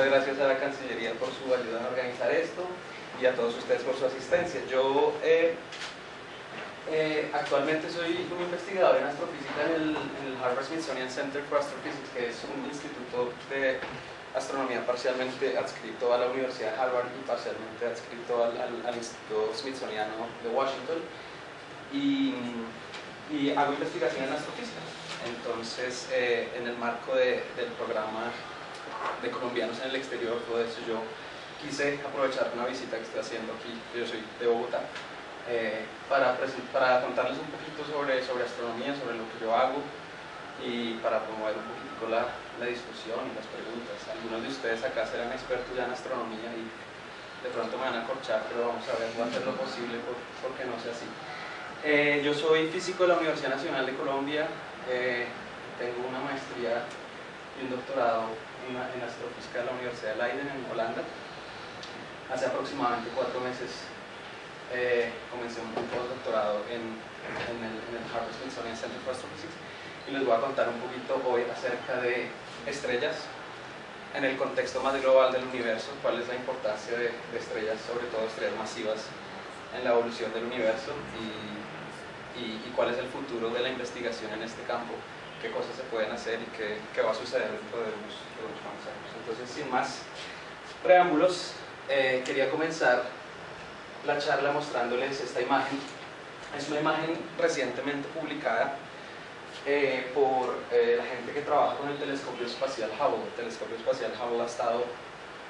muchas gracias a la Cancillería por su ayuda en organizar esto y a todos ustedes por su asistencia. Yo actualmente soy un investigador en astrofísica en el Harvard Smithsonian Center for Astrophysics, que es un instituto de astronomía parcialmente adscrito a la Universidad de Harvard y parcialmente adscrito al Instituto Smithsoniano de Washington, y hago investigación en astrofísica. Entonces, en el marco del programa de colombianos en el exterior, todo eso, yo quise aprovechar una visita que estoy haciendo aquí, yo soy de Bogotá, para contarles un poquito sobre astronomía, sobre lo que yo hago, y para promover un poquito la discusión y las preguntas. Algunos de ustedes acá serán expertos ya en astronomía y de pronto me van a corchar, pero vamos a ver, voy a hacer lo posible porque no sea así. Yo soy físico de la Universidad Nacional de Colombia, tengo una maestría y un doctorado en astrofísica de la Universidad de Leiden en Holanda. Hace aproximadamente 4 meses comencé un postdoctorado en el Harvard Smithsonian Center for Astrophysics, y les voy a contar un poquito hoy acerca de estrellas en el contexto más global del universo, cuál es la importancia de estrellas, sobre todo estrellas masivas, en la evolución del universo, y cuál es el futuro de la investigación en este campo, qué cosas se pueden hacer y qué va a suceder dentro de unos cuantos años. Entonces, sin más preámbulos, quería comenzar la charla mostrándoles esta imagen. Es una imagen recientemente publicada por la gente que trabaja con el telescopio espacial Hubble. El telescopio espacial Hubble ha estado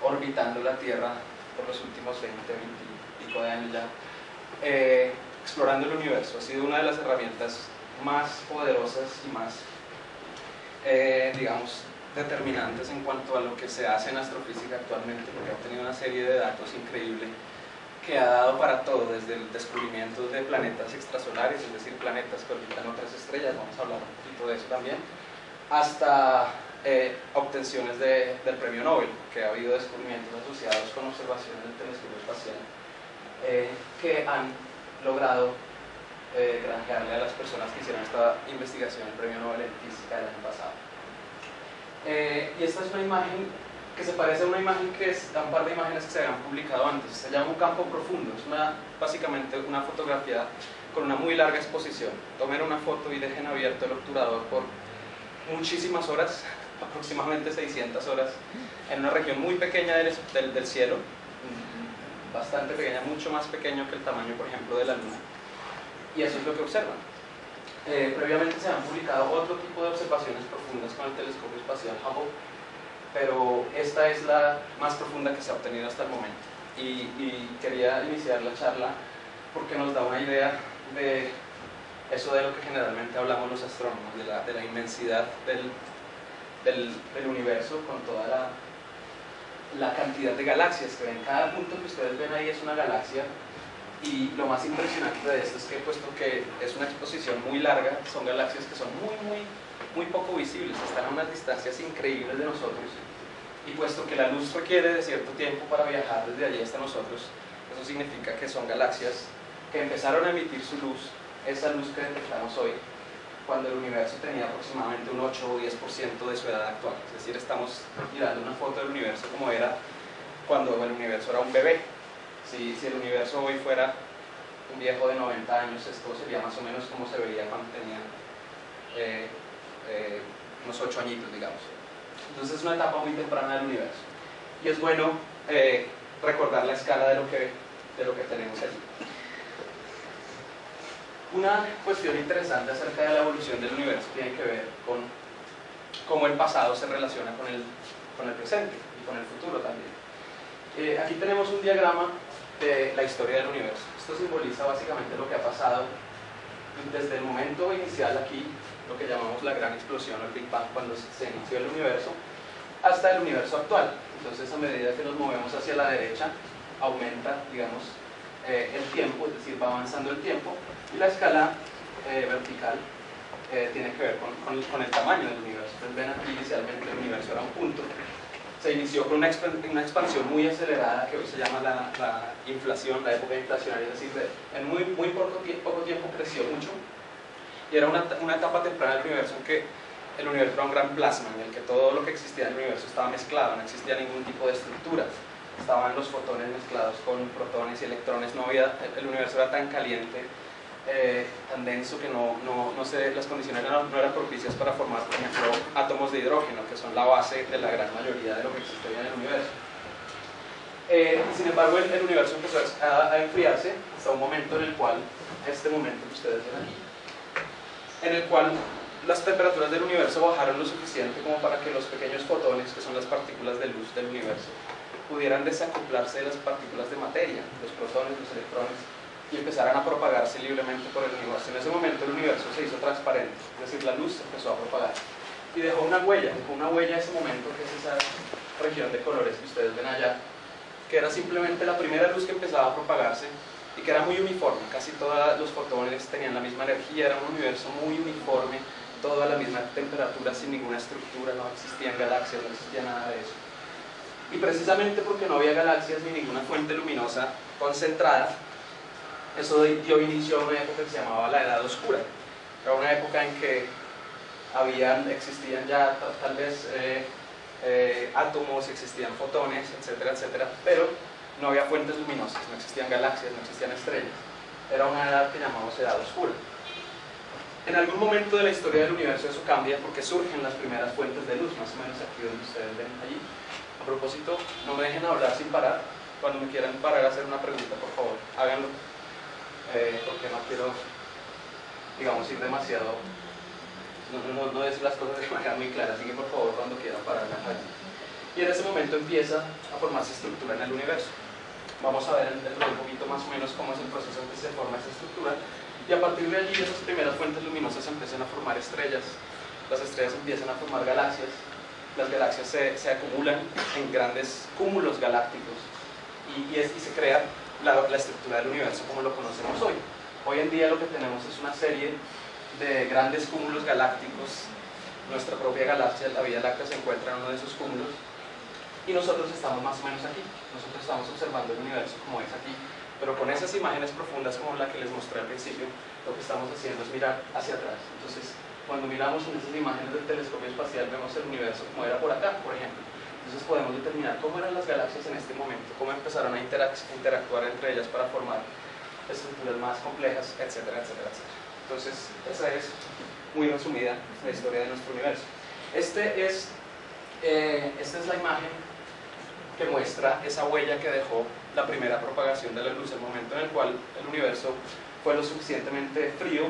orbitando la Tierra por los últimos 20 y pico de años ya, explorando el universo. Ha sido una de las herramientas más poderosas y más, digamos, determinantes en cuanto a lo que se hace en astrofísica actualmente, porque ha obtenido una serie de datos increíble que ha dado para todo, desde el descubrimiento de planetas extrasolares, es decir, planetas que orbitan otras estrellas, vamos a hablar un poquito de eso también, hasta obtenciones del premio Nobel, que ha habido descubrimientos asociados con observaciones del telescopio espacial que han logrado granjearle a las personas que hicieron esta investigación el premio Nobel en física del año pasado. Y esta es una imagen que se parece a una imagen a un par de imágenes que se habían publicado antes. Se llama un campo profundo, es básicamente una fotografía con una muy larga exposición. Tomen una foto y dejen abierto el obturador por muchísimas horas, aproximadamente 600 horas, en una región muy pequeña del cielo, bastante pequeña, mucho más pequeño que el tamaño, por ejemplo, de la Luna. Y eso es lo que observan. Previamente se han publicado otro tipo de observaciones profundas con el telescopio espacial Hubble, pero esta es la más profunda que se ha obtenido hasta el momento. Y quería iniciar la charla porque nos da una idea de eso de lo que generalmente hablamos los astrónomos, de la inmensidad del universo, con toda la cantidad de galaxias que ven. Cada punto que ustedes ven ahí es una galaxia, y lo más impresionante de esto es que, puesto que es una exposición muy larga, son galaxias que son muy poco visibles, están a unas distancias increíbles de nosotros, y puesto que la luz requiere de cierto tiempo para viajar desde allí hasta nosotros, eso significa que son galaxias que empezaron a emitir su luz, esa luz que detectamos hoy, cuando el universo tenía aproximadamente un 8 o 10% de su edad actual. Es decir, estamos mirando una foto del universo como era cuando el universo era un bebé. Si el universo hoy fuera un viejo de 90 años, esto sería más o menos como se veía cuando tenía unos 8 añitos, digamos. Entonces es una etapa muy temprana del universo, y es bueno recordar la escala de lo que tenemos allí. Una cuestión interesante acerca de la evolución del universo tiene que ver con cómo el pasado se relaciona con el presente y con el futuro también. Aquí tenemos un diagrama de la historia del universo. Esto simboliza básicamente lo que ha pasado desde el momento inicial aquí, lo que llamamos la gran explosión, el Big Bang, cuando se inició el universo, hasta el universo actual. Entonces, a medida que nos movemos hacia la derecha, aumenta, digamos, el tiempo, es decir, va avanzando el tiempo, y la escala vertical tiene que ver con el tamaño del universo. Entonces, ven aquí, inicialmente el universo era un punto, se inició con una expansión muy acelerada, que hoy se llama la inflación, la época inflacionaria, es decir, en muy poco tiempo creció mucho, y era una etapa temprana del universo en que el universo era un gran plasma en el que todo lo que existía en el universo estaba mezclado, no existía ningún tipo de estructura, estaban los fotones mezclados con protones y electrones, el universo era tan caliente, tan denso que las condiciones no eran propicias para formar, por ejemplo, átomos de hidrógeno, que son la base de la gran mayoría de lo que existe hoy en el universo. Sin embargo, el universo empezó a enfriarse hasta un momento en el cual, este momento que ustedes ven aquí, en el cual las temperaturas del universo bajaron lo suficiente como para que los pequeños fotones, que son las partículas de luz del universo, pudieran desacoplarse de las partículas de materia, los protones, los electrones, y empezaran a propagarse libremente por el universo. En ese momento el universo se hizo transparente, es decir, la luz empezó a propagar. Y dejó una huella en ese momento, que es esa región de colores que ustedes ven allá, que era simplemente la primera luz que empezaba a propagarse y que era muy uniforme, casi todos los fotones tenían la misma energía, era un universo muy uniforme, todo a la misma temperatura, sin ninguna estructura, no existían galaxias, no existía nada de eso. Y precisamente porque no había galaxias ni ninguna fuente luminosa concentrada, eso dio inicio a una época que se llamaba la Edad Oscura. Era una época en que existían ya tal vez átomos, existían fotones, etcétera, etcétera, pero no había fuentes luminosas, no existían galaxias, no existían estrellas. Era una edad que llamamos Edad Oscura. En algún momento de la historia del universo eso cambia porque surgen las primeras fuentes de luz, más o menos aquí donde ustedes ven allí. A propósito, no me dejen hablar sin parar. Cuando me quieran parar a hacer una pregunta, por favor, háganlo. Porque no quiero, digamos, ir demasiado, no decir las cosas de manera muy clara, así que por favor cuando quieran parar allí. Y en ese momento empieza a formarse estructura en el universo. Vamos a ver dentro de un poquito más o menos cómo es el proceso en que se forma esa estructura, y a partir de allí esas primeras fuentes luminosas empiezan a formar estrellas, las estrellas empiezan a formar galaxias, las galaxias se acumulan en grandes cúmulos galácticos y se crea la estructura del universo como lo conocemos hoy. Hoy en día lo que tenemos es una serie de grandes cúmulos galácticos. Nuestra propia galaxia, la Vía Láctea, se encuentra en uno de esos cúmulos y nosotros estamos más o menos aquí. Nosotros estamos observando el universo como es aquí, pero con esas imágenes profundas como la que les mostré al principio, lo que estamos haciendo es mirar hacia atrás. Entonces, cuando miramos en esas imágenes del telescopio espacial, vemos el universo como era por acá, por ejemplo. Entonces podemos determinar cómo eran las galaxias en este momento, cómo empezaron a interactuar entre ellas para formar estructuras más complejas, etcétera, etcétera, etcétera. Entonces, esa es, muy resumida, la historia de nuestro universo. Esta es la imagen que muestra esa huella que dejó la primera propagación de la luz, el momento en el cual el universo fue lo suficientemente frío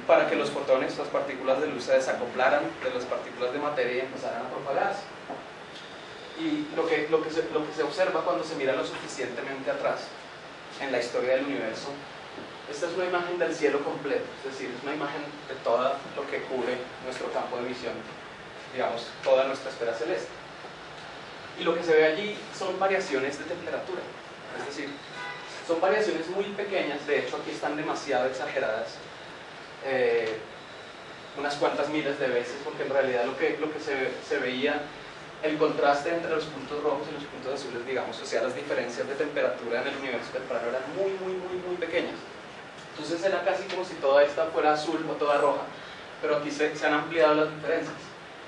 para que los fotones, las partículas de luz, se desacoplaran de las partículas de materia y empezaran a propagarse. Y lo que se observa cuando se mira lo suficientemente atrás en la historia del universo, esta es una imagen del cielo completo, es decir, es una imagen de todo lo que cubre nuestro campo de visión, digamos, toda nuestra esfera celeste. Y lo que se ve allí son variaciones de temperatura, es decir, son variaciones muy pequeñas, de hecho aquí están demasiado exageradas, unas cuantas miles de veces, porque en realidad lo que se veía, el contraste entre los puntos rojos y los puntos azules, digamos, o sea, las diferencias de temperatura en el universo temprano eran muy pequeñas. Entonces era casi como si toda esta fuera azul o toda roja, pero aquí se han ampliado las diferencias.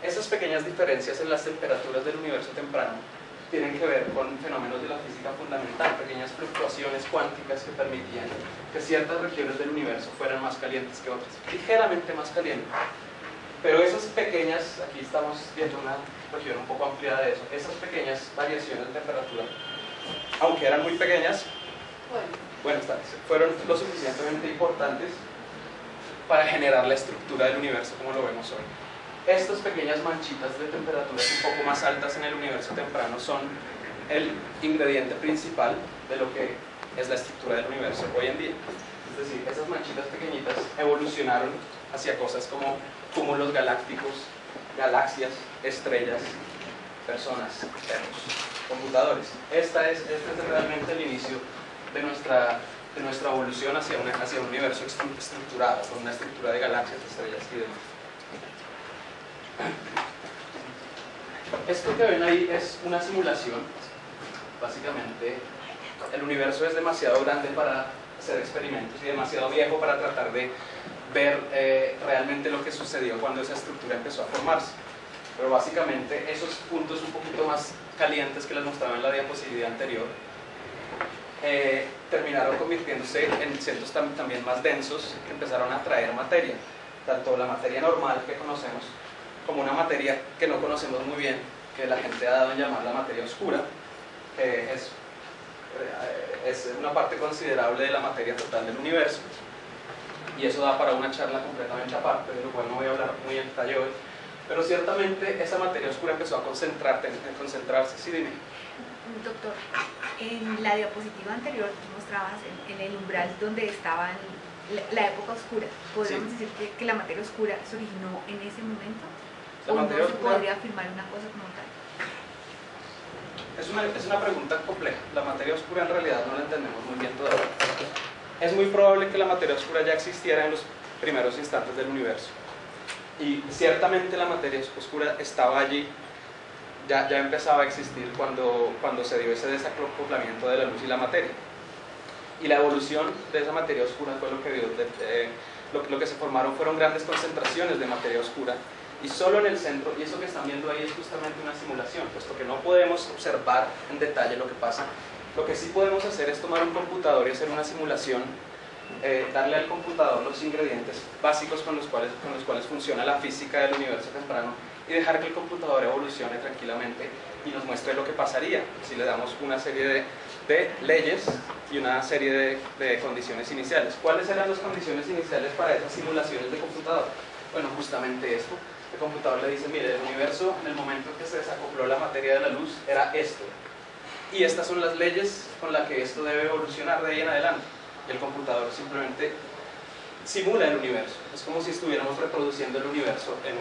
Esas pequeñas diferencias en las temperaturas del universo temprano tienen que ver con fenómenos de la física fundamental, pequeñas fluctuaciones cuánticas que permitían que ciertas regiones del universo fueran más calientes que otras, ligeramente más calientes. Pero esas pequeñas, aquí estamos viendo una región un poco ampliada de eso, esas pequeñas variaciones de temperatura, aunque eran muy pequeñas, fueron lo suficientemente importantes para generar la estructura del universo como lo vemos hoy. Estas pequeñas manchitas de temperaturas un poco más altas en el universo temprano son el ingrediente principal de lo que es la estructura del universo hoy en día. Es decir, esas manchitas pequeñitas evolucionaron hacia cosas como cúmulos galácticos, galaxias, estrellas, personas, perros, computadores. Este es realmente el inicio de nuestra evolución hacia un universo estructurado, con una estructura de galaxias, estrellas y demás. Esto que ven ahí es una simulación. Básicamente, el universo es demasiado grande para hacer experimentos y demasiado viejo para tratar de ver realmente lo que sucedió cuando esa estructura empezó a formarse. Pero básicamente esos puntos un poquito más calientes que les mostraba en la diapositiva anterior terminaron convirtiéndose en centros también más densos que empezaron a atraer materia, tanto la materia normal que conocemos como una materia que no conocemos muy bien, que la gente ha dado en llamar la materia oscura, que es una parte considerable de la materia total del universo, y eso da para una charla completamente aparte, de lo cual no voy a hablar muy en detalle hoy, pero ciertamente esa materia oscura empezó a concentrarse. Sí, dime. Doctor, en la diapositiva anterior mostrabas en el umbral donde estaba la época oscura. ¿Podríamos decir que la materia oscura se originó en ese momento? ¿O no se podría afirmar una cosa como tal? Es una pregunta compleja. La materia oscura en realidad no la entendemos muy bien todavía. Es muy probable que la materia oscura ya existiera en los primeros instantes del universo. Y ciertamente la materia oscura estaba allí, ya empezaba a existir cuando se dio ese desacoplamiento de la luz y la materia. Y la evolución de esa materia oscura fue lo que dio, lo que se formaron fueron grandes concentraciones de materia oscura, y solo en el centro, y eso que están viendo ahí es justamente una simulación, puesto que no podemos observar en detalle lo que pasa. Lo que sí podemos hacer es tomar un computador y hacer una simulación, darle al computador los ingredientes básicos con los cuales funciona la física del universo temprano, y dejar que el computador evolucione tranquilamente y nos muestre lo que pasaría si le damos una serie de leyes y una serie de condiciones iniciales. ¿Cuáles eran las condiciones iniciales para esas simulaciones de computador? Bueno, justamente esto. El computador le dice, mire, el universo en el momento en que se desacopló la materia de la luz era esto, y estas son las leyes con las que esto debe evolucionar de ahí en adelante. Y el computador simplemente simula el universo. Es como si estuviéramos reproduciendo el universo en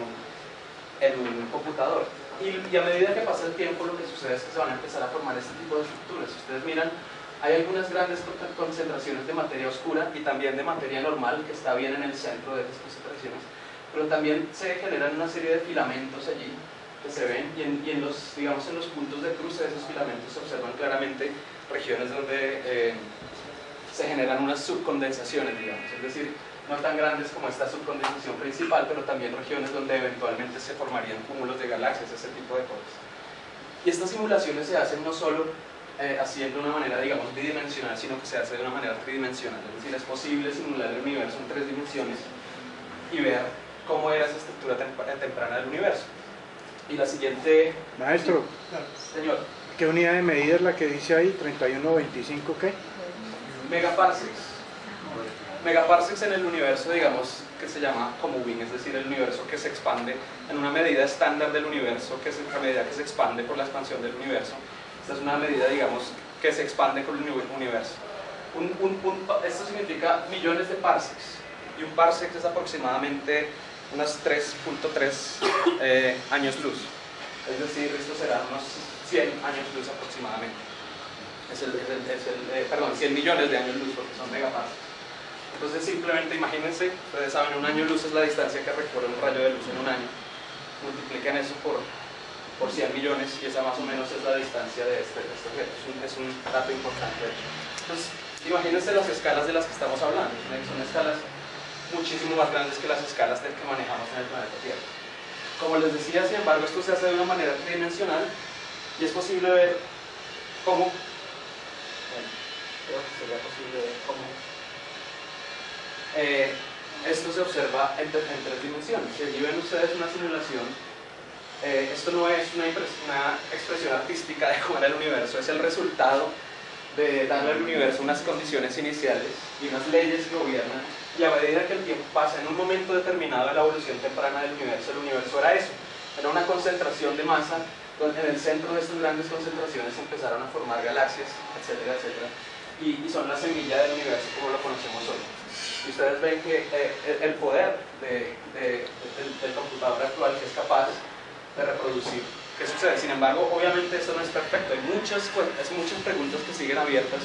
un computador. Y a medida que pasa el tiempo, lo que sucede es que se van a empezar a formar este tipo de estructuras. Si ustedes miran, hay algunas grandes concentraciones de materia oscura y también de materia normal, que está bien en el centro de estas concentraciones, pero también se generan una serie de filamentos allí que se ven, y en los puntos de cruce de esos filamentos se observan claramente regiones donde se generan unas subcondensaciones, es decir, no tan grandes como esta subcondensación principal, pero también regiones donde eventualmente se formarían cúmulos de galaxias, ese tipo de cosas. Y estas simulaciones se hacen no solo haciendo de una manera, digamos, bidimensional, sino que se hace de una manera tridimensional, es decir, es posible simular el universo en 3 dimensiones y ver cómo era esa estructura temprana del universo. Y la siguiente... Maestro, señor. ¿Qué unidad de medida es la que dice ahí? ¿3125 qué? Megaparsecs. Megaparsecs en el universo, digamos, que se llama commoving, es decir, el universo que se expande en una medida estándar del universo, que es la medida que se expande por la expansión del universo. Esta es una medida, digamos, que se expande con el universo. Esto significa millones de parsecs, y un parsec es aproximadamente unos 3.3 años luz. Es decir, esto será unos 100 años luz aproximadamente. 100 millones de años luz, porque son megaparsecs. Entonces simplemente imagínense, ustedes saben, un año luz es la distancia que recorre un rayo de luz en un año. Multiplican eso por 100 millones y esa más o menos es la distancia de este objeto. Es un dato importante. Entonces imagínense las escalas de las que estamos hablando. Son escalas muchísimo más grandes que las escalas que manejamos en el planeta Tierra. Como les decía, sin embargo, esto se hace de una manera tridimensional y es posible ver cómo... creo que sería posible ver cómo esto se observa en 3 dimensiones. Si allí ven ustedes una simulación, esto no es una expresión artística de cómo era el universo, es el resultado de darle al universo unas condiciones iniciales y unas leyes que gobiernan, y a medida que el tiempo pasa, en un momento determinado de la evolución temprana del universo, el universo era eso, era una concentración de masa, donde en el centro de estas grandes concentraciones empezaron a formar galaxias, etcétera, etcétera, y son la semilla del universo como lo conocemos hoy. Y ustedes ven que el poder del computador actual, que es capaz de reproducir qué sucede. Sin embargo, obviamente esto no es perfecto, hay muchas preguntas que siguen abiertas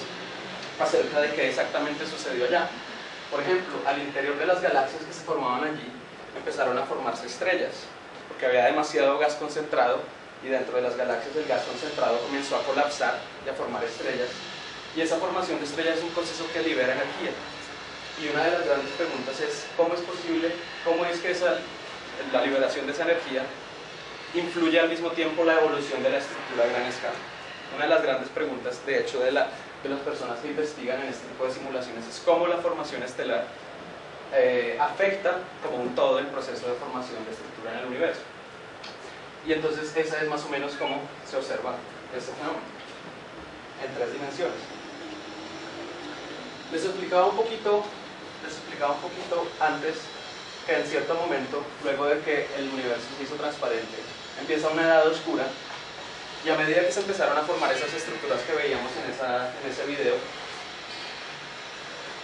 acerca de qué exactamente sucedió allá. Por ejemplo, al interior de las galaxias que se formaban allí empezaron a formarse estrellas, porque había demasiado gas concentrado, y dentro de las galaxias el gas concentrado comenzó a colapsar y a formar estrellas, y esa formación de estrellas es un proceso que libera energía. Y una de las grandes preguntas es cómo es posible, cómo es que la liberación de esa energía influye al mismo tiempo la evolución de la estructura a gran escala. Una de las grandes preguntas, de hecho, de las personas que investigan en este tipo de simulaciones es cómo la formación estelar afecta como un todo el proceso de formación de estructura en el universo. Y entonces esa es más o menos cómo se observa este fenómeno en 3 dimensiones. Les explicaba un poquito antes que en cierto momento, luego de que el universo se hizo transparente, empieza una edad oscura, y a medida que se empezaron a formar esas estructuras que veíamos en ese video,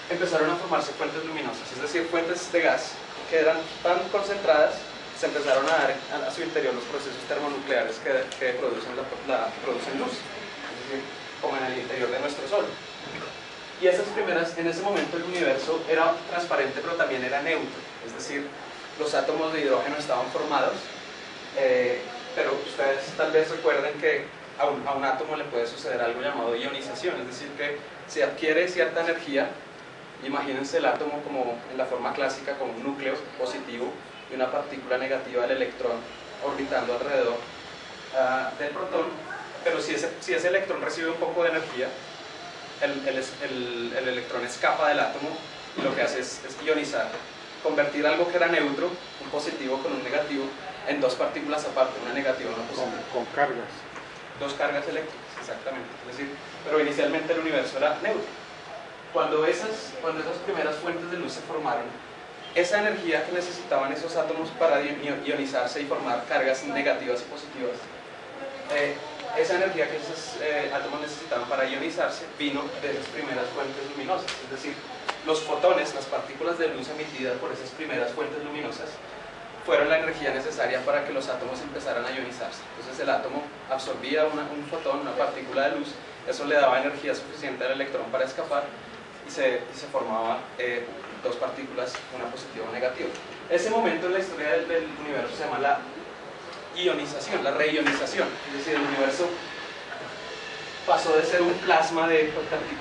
empezaron a formarse fuentes luminosas, es decir, fuentes de gas que eran tan concentradas, se empezaron a dar a su interior los procesos termonucleares que producen luz, es decir, como en el interior de nuestro Sol. Y en ese momento el universo era transparente, pero también era neutro, es decir, los átomos de hidrógeno estaban formados, pero ustedes tal vez recuerden que a un átomo le puede suceder algo llamado ionización, es decir, que se adquiere cierta energía. Imagínense el átomo como en la forma clásica, como un núcleo positivo y una partícula negativa, el electrón, orbitando alrededor del protón, pero si ese electrón recibe un poco de energía, el electrón escapa del átomo y lo que hace es ionizar, convertir algo que era neutro, un positivo con un negativo, en 2 partículas aparte, una negativa y una positiva. Con cargas. 2 cargas eléctricas, exactamente. Es decir, pero inicialmente el universo era neutro. Cuando esas primeras fuentes de luz se formaron, esa energía que necesitaban esos átomos para ionizarse y formar cargas negativas y positivas, esa energía que esos átomos necesitaban para ionizarse vino de esas primeras fuentes luminosas, es decir, los fotones, las partículas de luz emitidas por esas primeras fuentes luminosas, fueron la energía necesaria para que los átomos empezaran a ionizarse. Entonces el átomo absorbía un fotón, una partícula de luz, eso le daba energía suficiente al electrón para escapar y se formaban 2 partículas, una positiva y una negativa. Ese momento en la historia del universo se llama la ionización, la reionización, es decir, el universo pasó de ser un plasma de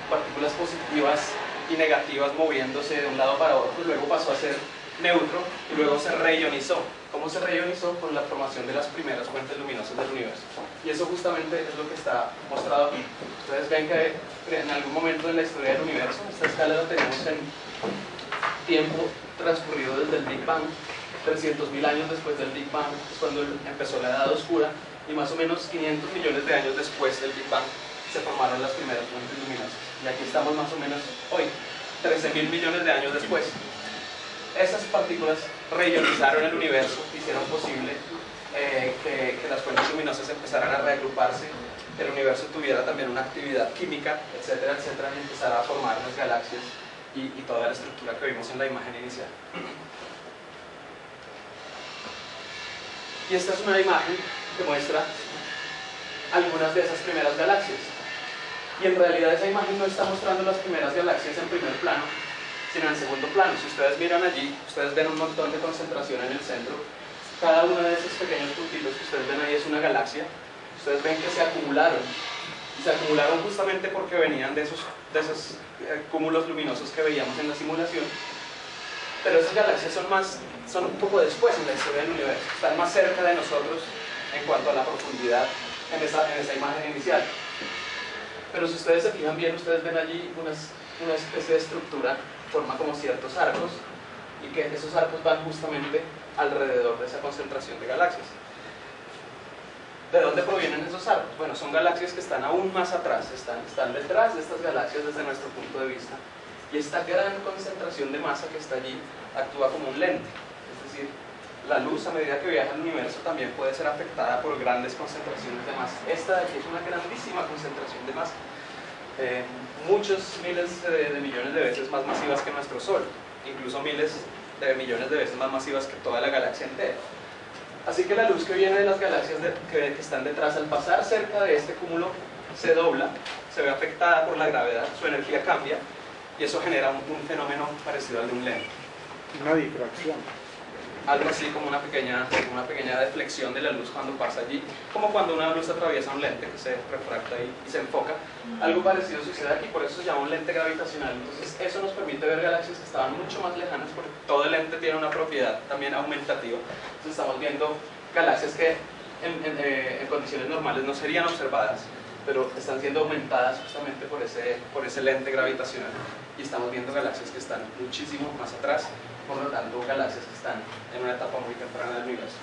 partículas positivas y negativas moviéndose de un lado para otro, y luego pasó a ser neutro y luego se reionizó. ¿Cómo se reionizó? Con la formación de las primeras fuentes luminosas del universo. Y eso justamente es lo que está mostrado aquí. Ustedes ven que en algún momento de la historia del universo, esta escala la tenemos en tiempo transcurrido desde el Big Bang, 300.000 años después del Big Bang, es cuando empezó la edad oscura, y más o menos 500 millones de años después del Big Bang se formaron las primeras fuentes luminosas. Y aquí estamos más o menos hoy, 13.000 millones de años después. Esas partículas reionizaron el universo, hicieron posible que las fuentes luminosas empezaran a reagruparse, que el universo tuviera también una actividad química, etcétera, etcétera, y empezara a formar las galaxias y toda la estructura que vimos en la imagen inicial. Y esta es una imagen que muestra algunas de esas primeras galaxias. Y en realidad esa imagen no está mostrando las primeras galaxias en primer plano, sino en segundo plano. Si ustedes miran allí, ustedes ven un montón de concentración en el centro. Cada uno de esos pequeños puntitos que ustedes ven ahí es una galaxia. Ustedes ven que se acumularon. Y se acumularon justamente porque venían de esos cúmulos luminosos que veíamos en la simulación. Pero esas galaxias son un poco después en la historia del universo. Están más cerca de nosotros en cuanto a la profundidad en esa imagen inicial. Pero si ustedes se fijan bien, ustedes ven allí una especie de estructura, forma como ciertos arcos, y que esos arcos van justamente alrededor de esa concentración de galaxias. ¿De dónde provienen esos arcos? Bueno, son galaxias que están aún más atrás, están detrás de estas galaxias desde nuestro punto de vista, y esta gran concentración de masa que está allí actúa como un lente, es decir, la luz a medida que viaja al universo también puede ser afectada por grandes concentraciones de masa. Esta de aquí es una grandísima concentración de masa, muchos miles de millones de veces más masivas que nuestro Sol, incluso miles de millones de veces más masivas que toda la galaxia entera. Así que la luz que viene de las galaxias que están detrás, al pasar cerca de este cúmulo, se dobla, se ve afectada por la gravedad, su energía cambia, y eso genera un fenómeno parecido al de un lente. Una difracción. algo así como una pequeña deflexión de la luz cuando pasa allí, como cuando una luz atraviesa un lente que se refracta y se enfoca. Algo parecido sucede aquí, por eso se llama un lente gravitacional. Entonces eso nos permite ver galaxias que estaban mucho más lejanas, porque todo el lente tiene una propiedad también aumentativa. Entonces estamos viendo galaxias que en condiciones normales no serían observadas, pero están siendo aumentadas justamente por ese lente gravitacional, y estamos viendo galaxias que están muchísimo más atrás, por lo tanto galaxias que están en una etapa muy temprana del universo.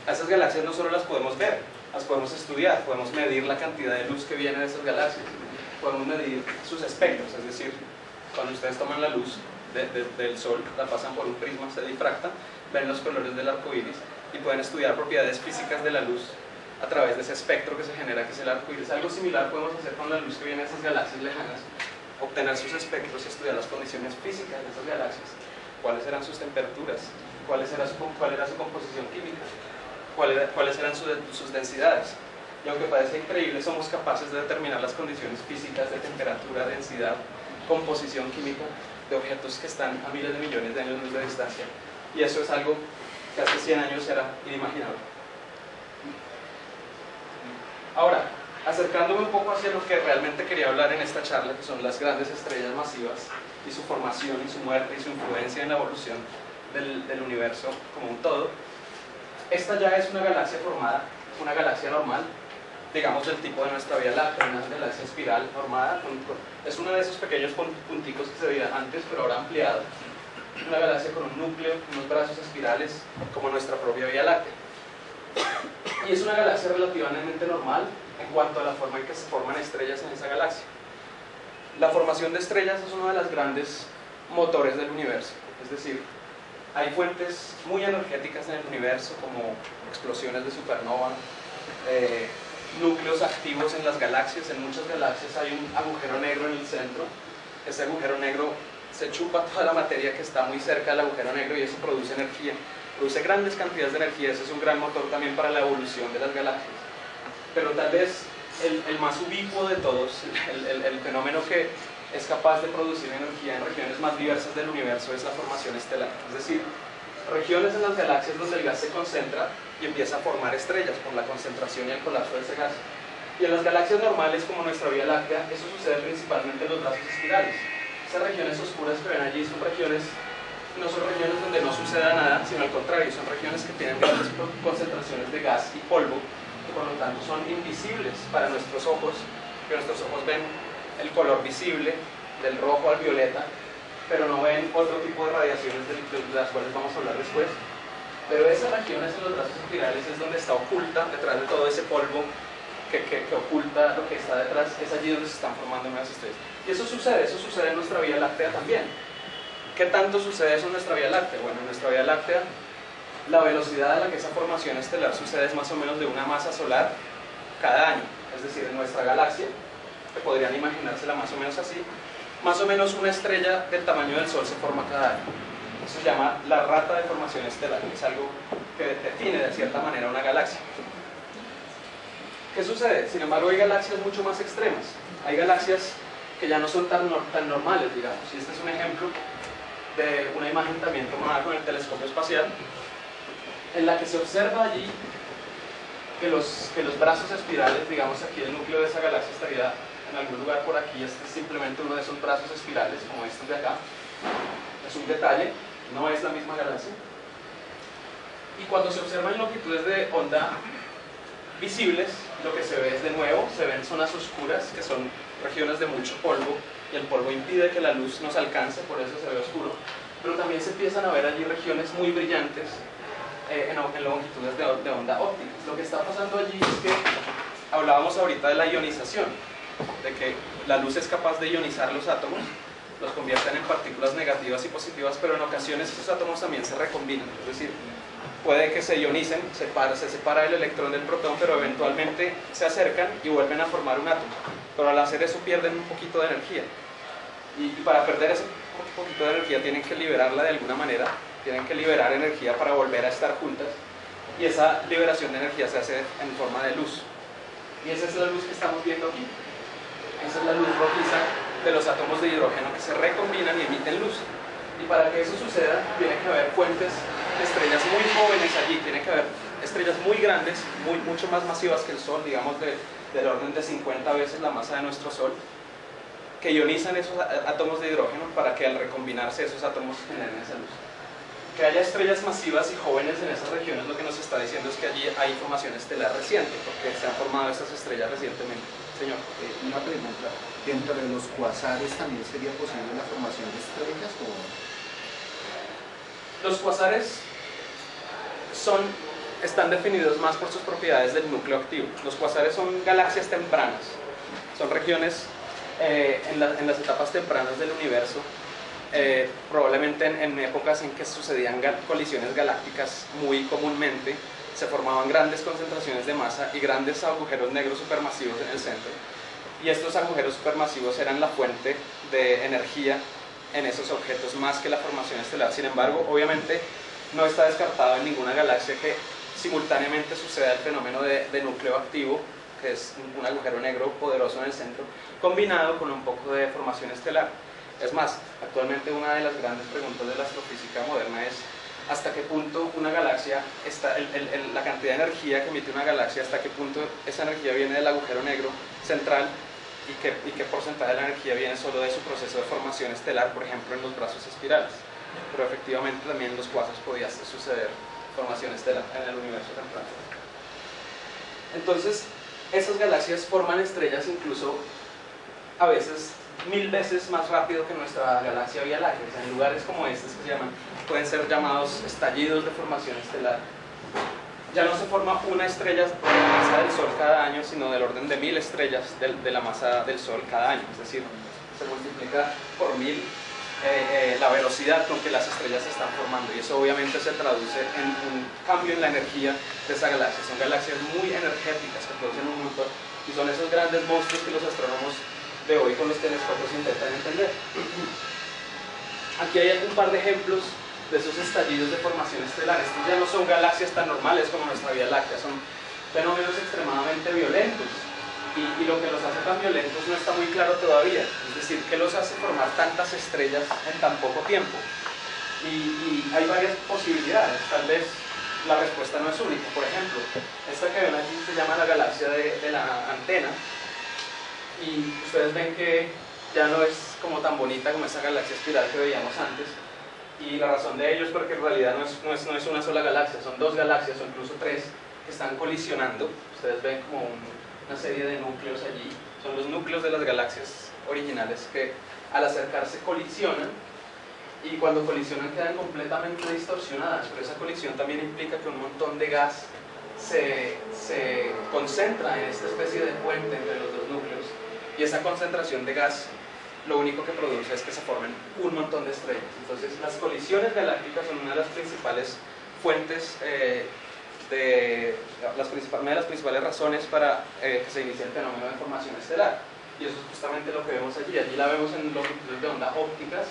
A esas galaxias no solo las podemos ver, las podemos estudiar, podemos medir la cantidad de luz que viene de esas galaxias, podemos medir sus espectros, es decir, cuando ustedes toman la luz del Sol, la pasan por un prisma, se difractan, ven los colores del arco iris y pueden estudiar propiedades físicas de la luz a través de ese espectro que se genera, que es el arco iris. Algo similar podemos hacer con la luz que viene de esas galaxias lejanas, obtener sus espectros y estudiar las condiciones físicas de esas galaxias, cuáles eran sus temperaturas, cuál era su composición química, cuáles eran sus densidades. Y aunque parece increíble, somos capaces de determinar las condiciones físicas de temperatura, densidad, composición química de objetos que están a miles de millones de años luz de distancia. Y eso es algo que hace 100 años era inimaginable. Ahora, acercándome un poco hacia lo que realmente quería hablar en esta charla, que son las grandes estrellas masivas y su formación y su muerte y su influencia en la evolución del universo como un todo. Esta ya es una galaxia formada, una galaxia normal, digamos del tipo de nuestra Vía Láctea, una galaxia espiral formada, es uno de esos pequeños punticos que se veían antes, pero ahora ampliado. Una galaxia con un núcleo, unos brazos espirales, como nuestra propia Vía Láctea. Y es una galaxia relativamente normal en cuanto a la forma en que se forman estrellas en esa galaxia. La formación de estrellas es uno de los grandes motores del universo, es decir, hay fuentes muy energéticas en el universo, como explosiones de supernova, núcleos activos en las galaxias. En muchas galaxias hay un agujero negro en el centro. Ese agujero negro se chupa toda la materia que está muy cerca del agujero negro y eso produce energía, produce grandes cantidades de energía. Ese es un gran motor también para la evolución de las galaxias. Pero tal vez el más ubicuo de todos, el fenómeno que es capaz de producir energía en regiones más diversas del universo, es la formación estelar. Es decir, regiones en las galaxias donde el gas se concentra y empieza a formar estrellas por la concentración y el colapso de ese gas. Y en las galaxias normales, como nuestra Vía Láctea, eso sucede principalmente en los brazos espirales. Esas regiones oscuras que ven allí son regiones, no son regiones donde no suceda nada, sino al contrario, son regiones que tienen grandes concentraciones de gas y polvo, que por lo tanto son invisibles para nuestros ojos, que nuestros ojos ven el color visible, del rojo al violeta, pero no ven otro tipo de radiaciones de las cuales vamos a hablar después. Pero esas regiones en los brazos espirales es donde está oculta, detrás de todo ese polvo que oculta lo que está detrás, es allí donde se están formando nuevas estrellas. Y eso sucede en nuestra Vía Láctea también. ¿Qué tanto sucede eso en nuestra Vía Láctea? Bueno, en nuestra Vía Láctea, la velocidad a la que esa formación estelar sucede es más o menos de una masa solar cada año. Es decir, en nuestra galaxia, que podrían imaginársela más o menos así, más o menos una estrella del tamaño del Sol se forma cada año. Eso se llama la rata de formación estelar, es algo que define de cierta manera una galaxia. ¿Qué sucede? Sin embargo, hay galaxias mucho más extremas. Hay galaxias que ya no son tan normales, digamos. Y este es un ejemplo de una imagen también tomada con el telescopio espacial, en la que se observa allí que los brazos espirales, digamos aquí el núcleo de esa galaxia estaría en algún lugar por aquí. Este es simplemente uno de esos brazos espirales, como estos de acá. Es un detalle, no es la misma galaxia. Y cuando se observan longitudes de onda visibles, lo que se ve es, de nuevo, se ven zonas oscuras, que son regiones de mucho polvo, y el polvo impide que la luz nos alcance, por eso se ve oscuro. Pero también se empiezan a ver allí regiones muy brillantes en longitudes de onda ópticas. Lo que está pasando allí es que hablábamos ahorita de la ionización, de que la luz es capaz de ionizar los átomos, los convierten en partículas negativas y positivas, pero en ocasiones esos átomos también se recombinan, es decir, puede que se ionicen, se separa el electrón del protón, pero eventualmente se acercan y vuelven a formar un átomo, pero al hacer eso pierden un poquito de energía, y para perder ese poquito de energía tienen que liberarla de alguna manera, tienen que liberar energía para volver a estar juntas, y esa liberación de energía se hace en forma de luz, y esa es la luz que estamos viendo aquí. Esa es la luz rojiza de los átomos de hidrógeno que se recombinan y emiten luz. Y para que eso suceda, tiene que haber fuentes estrellas muy jóvenes allí, tiene que haber estrellas muy grandes, mucho más masivas que el Sol, digamos del orden de 50 veces la masa de nuestro Sol, que ionizan esos átomos de hidrógeno para que al recombinarse esos átomos generen esa luz. Que haya estrellas masivas y jóvenes en esas regiones lo que nos está diciendo es que allí hay formación estelar reciente, porque se han formado esas estrellas recientemente. Señor. Una pregunta, ¿dentro de los cuasares también sería posible la formación de estrellas? Los cuasares están definidos más por sus propiedades del núcleo activo. Los cuasares son galaxias tempranas, son regiones en las etapas tempranas del universo, probablemente en épocas en que sucedían colisiones galácticas muy comúnmente, se formaban grandes concentraciones de masa y grandes agujeros negros supermasivos en el centro. Y estos agujeros supermasivos eran la fuente de energía en esos objetos más que la formación estelar. Sin embargo, obviamente no está descartado en ninguna galaxia que simultáneamente suceda el fenómeno de núcleo activo, que es un agujero negro poderoso en el centro, combinado con un poco de formación estelar. Es más, actualmente una de las grandes preguntas de la astrofísica moderna es hasta qué punto una galaxia, la cantidad de energía que emite una galaxia, hasta qué punto esa energía viene del agujero negro central y qué porcentaje de la energía viene solo de su proceso de formación estelar, por ejemplo en los brazos espirales. Pero efectivamente también en los cuasars podía suceder formación estelar en el universo temprano. Entonces, esas galaxias forman estrellas incluso a veces 1000 veces más rápido que nuestra galaxia Vía Láctea. O sea, en lugares como estos que pueden ser llamados estallidos de formación estelar. Ya no se forma una estrella de la masa del Sol cada año, sino del orden de 1000 estrellas de la masa del Sol cada año. Es decir, se multiplica por 1000 la velocidad con que las estrellas se están formando, y eso obviamente se traduce en un cambio en la energía de esa galaxia. Son galaxias muy energéticas que producen un montón, y son esos grandes monstruos que los astrónomos de hoy con los telescopios intentan entender. Aquí hay un par de ejemplos de esos estallidos de formación estelar. Estos ya no son galaxias tan normales como nuestra Vía Láctea, son fenómenos extremadamente violentos, y lo que los hace tan violentos no está muy claro todavía. Es decir, ¿qué los hace formar tantas estrellas en tan poco tiempo? Y hay varias posibilidades. Tal vez la respuesta no es única. Por ejemplo, esta que ven aquí se llama la galaxia de la antena, y ustedes ven que ya no es como tan bonita como esa galaxia espiral que veíamos antes, y la razón de ello es porque en realidad no es una sola galaxia, son dos galaxias o incluso tres que están colisionando. Ustedes ven como una serie de núcleos allí, son los núcleos de las galaxias originales que al acercarse colisionan, y cuando colisionan quedan completamente distorsionadas, pero esa colisión también implica que un montón de gas se concentra en esta especie de puente entre los dos núcleos, y esa concentración de gas lo único que produce es que se formen un montón de estrellas. Entonces las colisiones galácticas son una de las principales fuentes, una de las principales razones para que se inicie el fenómeno de formación estelar, y eso es justamente lo que vemos allí. Allí la vemos en longitudes de onda ópticas,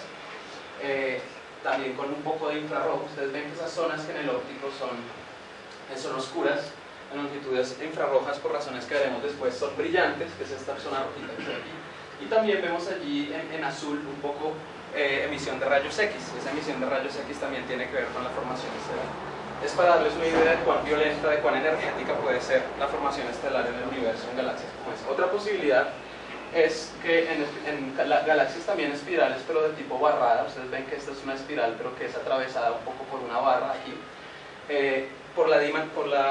también con un poco de infrarrojo. Ustedes ven que esas zonas que en el óptico son oscuras, en longitudes infrarrojas, por razones que veremos después, son brillantes, que es esta zona rojita que está aquí. Y también vemos allí en azul un poco emisión de rayos X. Esa emisión de rayos X también tiene que ver con la formación estelar. Es para darles una idea de cuán violenta, de cuán energética puede ser la formación estelar en el universo en galaxias como esta. Otra posibilidad es que en galaxias también espirales, pero de tipo barrada. Ustedes ven que esta es una espiral, pero que es atravesada un poco por una barra aquí. Por la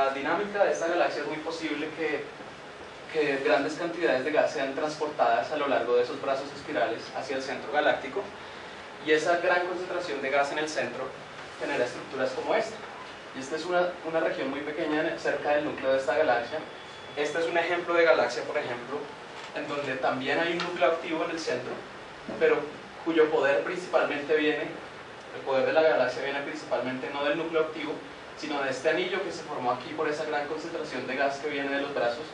dinámica de esta galaxia es muy posible que grandes cantidades de gas sean transportadas a lo largo de esos brazos espirales hacia el centro galáctico, y esa gran concentración de gas en el centro genera estructuras como esta. Y esta es una región muy pequeña cerca del núcleo de esta galaxia. Este es un ejemplo de galaxia, por ejemplo, en donde también hay un núcleo activo en el centro, pero cuyo poder principalmente el poder de la galaxia viene principalmente no del núcleo activo, sino de este anillo que se formó aquí por esa gran concentración de gas que viene de los brazos,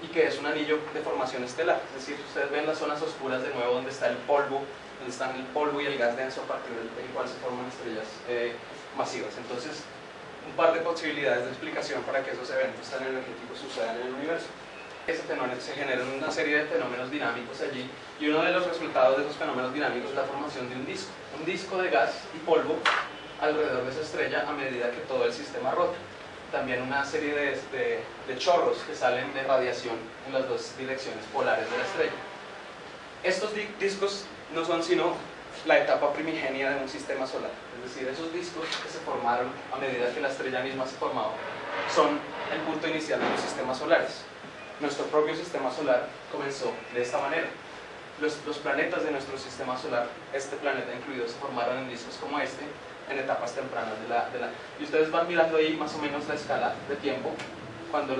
y que es un anillo de formación estelar. Es decir, ustedes ven las zonas oscuras de nuevo donde está el polvo, donde están el polvo y el gas denso a partir del cual se forman estrellas masivas. Entonces, un par de posibilidades de explicación para que esos eventos tan energéticos sucedan en el universo. Se generan una serie de fenómenos dinámicos allí, y uno de los resultados de esos fenómenos dinámicos es la formación de un disco de gas y polvo alrededor de esa estrella a medida que todo el sistema rota. También una serie de chorros que salen de radiación en las dos direcciones polares de la estrella. Estos discos no son sino la etapa primigenia de un sistema solar, es decir, esos discos que se formaron a medida que la estrella misma se formaba son el punto inicial de los sistemas solares. Nuestro propio sistema solar comenzó de esta manera. Los planetas de nuestro sistema solar, este planeta incluido, se formaron en discos como este, en etapas tempranas y ustedes van mirando ahí más o menos la escala de tiempo. Cuando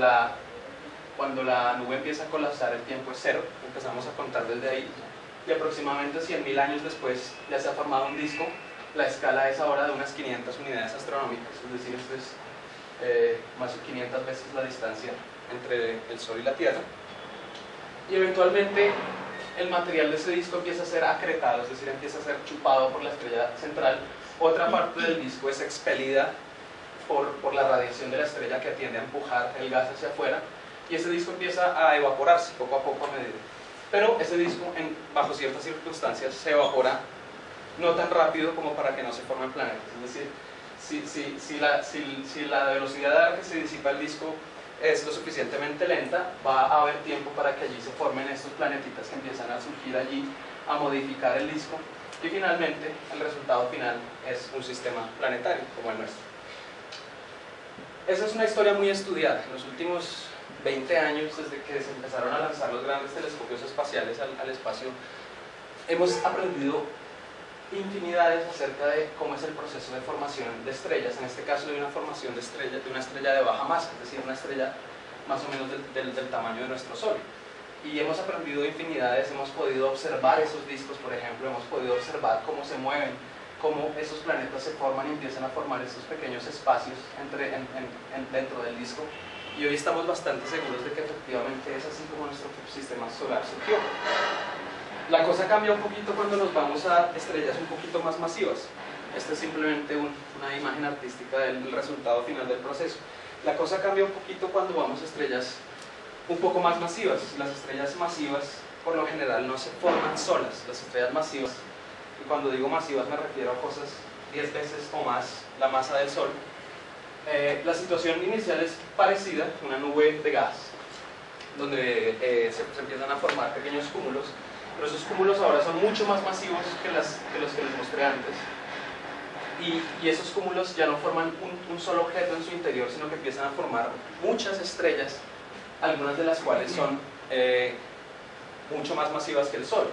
la nube empieza a colapsar, el tiempo es cero, empezamos a contar desde ahí, y aproximadamente 100.000 años después ya se ha formado un disco. La escala es ahora de unas 500 unidades astronómicas, es decir, esto es más de 500 veces la distancia entre el Sol y la Tierra, y eventualmente el material de ese disco empieza a ser acretado, es decir, empieza a ser chupado por la estrella central. Otra parte del disco es expelida por la radiación de la estrella, que tiende a empujar el gas hacia afuera, y ese disco empieza a evaporarse poco a poco a medida. Pero ese disco, bajo ciertas circunstancias, se evapora no tan rápido como para que no se formen planetas. Es decir, si la velocidad a la que se disipa el disco es lo suficientemente lenta, va a haber tiempo para que allí se formen estos planetitas que empiezan a surgir allí, a modificar el disco, y finalmente el resultado final es un sistema planetario como el nuestro. Esa es una historia muy estudiada. En los últimos 20 años, desde que se empezaron a lanzar los grandes telescopios espaciales al espacio, hemos aprendido infinidades acerca de cómo es el proceso de formación de estrellas, en este caso de una formación de una estrella de baja masa, es decir, una estrella más o menos del tamaño de nuestro Sol. Y hemos aprendido infinidades, hemos podido observar esos discos, por ejemplo, hemos podido observar cómo se mueven, cómo esos planetas se forman y empiezan a formar esos pequeños espacios dentro del disco. Y hoy estamos bastante seguros de que efectivamente es así como nuestro sistema solar surgió. La cosa cambia un poquito cuando nos vamos a estrellas un poquito más masivas. Esta es simplemente una imagen artística del resultado final del proceso. La cosa cambia un poquito cuando vamos a estrellas un poco más masivas. Las estrellas masivas, por lo general, no se forman solas. Las estrellas masivas, y cuando digo masivas me refiero a cosas 10 veces o más la masa del Sol. La situación inicial es parecida, una nube de gas, donde se empiezan a formar pequeños cúmulos, pero esos cúmulos ahora son mucho más masivos que los que les mostré antes, y esos cúmulos ya no forman un solo objeto en su interior, sino que empiezan a formar muchas estrellas, algunas de las cuales son mucho más masivas que el Sol.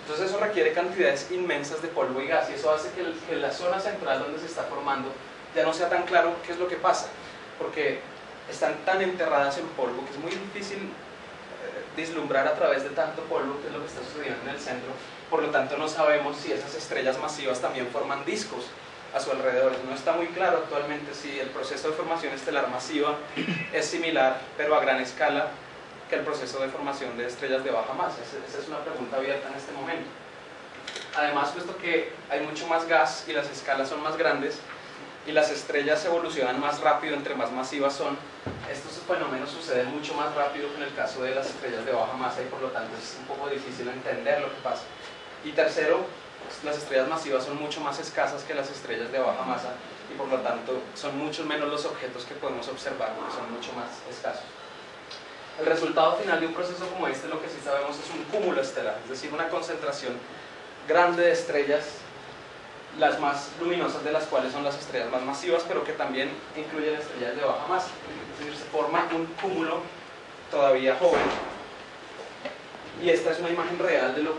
Entonces eso requiere cantidades inmensas de polvo y gas, y eso hace que la zona central donde se está formando ya no sea tan claro qué es lo que pasa, porque están tan enterradas en polvo que es muy difícil vislumbrar a través de tanto polvo qué es lo que está sucediendo en el centro. Por lo tanto, no sabemos si esas estrellas masivas también forman discos a su alrededor. No está muy claro actualmente si el proceso de formación estelar masiva es similar, pero a gran escala, que el proceso de formación de estrellas de baja masa. Esa es una pregunta abierta en este momento. Además, puesto que hay mucho más gas y las escalas son más grandes, y las estrellas evolucionan más rápido entre más masivas son, estos fenómenos suceden mucho más rápido que en el caso de las estrellas de baja masa, y por lo tanto es un poco difícil entender lo que pasa. Y tercero, las estrellas masivas son mucho más escasas que las estrellas de baja masa, y por lo tanto son mucho menos los objetos que podemos observar, porque son mucho más escasos. El resultado final de un proceso como este, lo que sí sabemos, es un cúmulo estelar, es decir, una concentración grande de estrellas, las más luminosas de las cuales son las estrellas más masivas, pero que también incluyen estrellas de baja masa. Es decir, se forma un cúmulo todavía joven, y esta es una imagen real del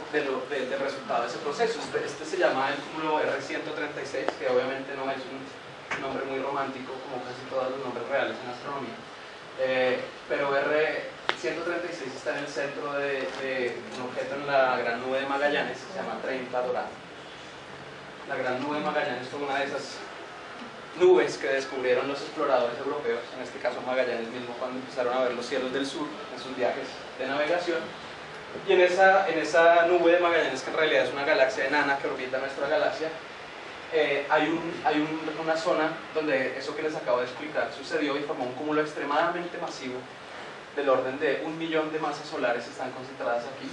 resultado de ese proceso. Este se llama el cúmulo R136, que obviamente no es un nombre muy romántico como casi todos los nombres reales en astronomía, pero R136 está en el centro de un objeto en la Gran Nube de Magallanes, que se llama 30 Dorado. La Gran Nube de Magallanes fue una de esas nubes que descubrieron los exploradores europeos, en este caso Magallanes mismo, cuando empezaron a ver los cielos del sur en sus viajes de navegación. Y en esa nube de Magallanes, que en realidad es una galaxia enana que orbita nuestra galaxia, hay una zona donde eso que les acabo de explicar sucedió y formó un cúmulo extremadamente masivo, del orden de 1 millón de masas solares están concentradas aquí.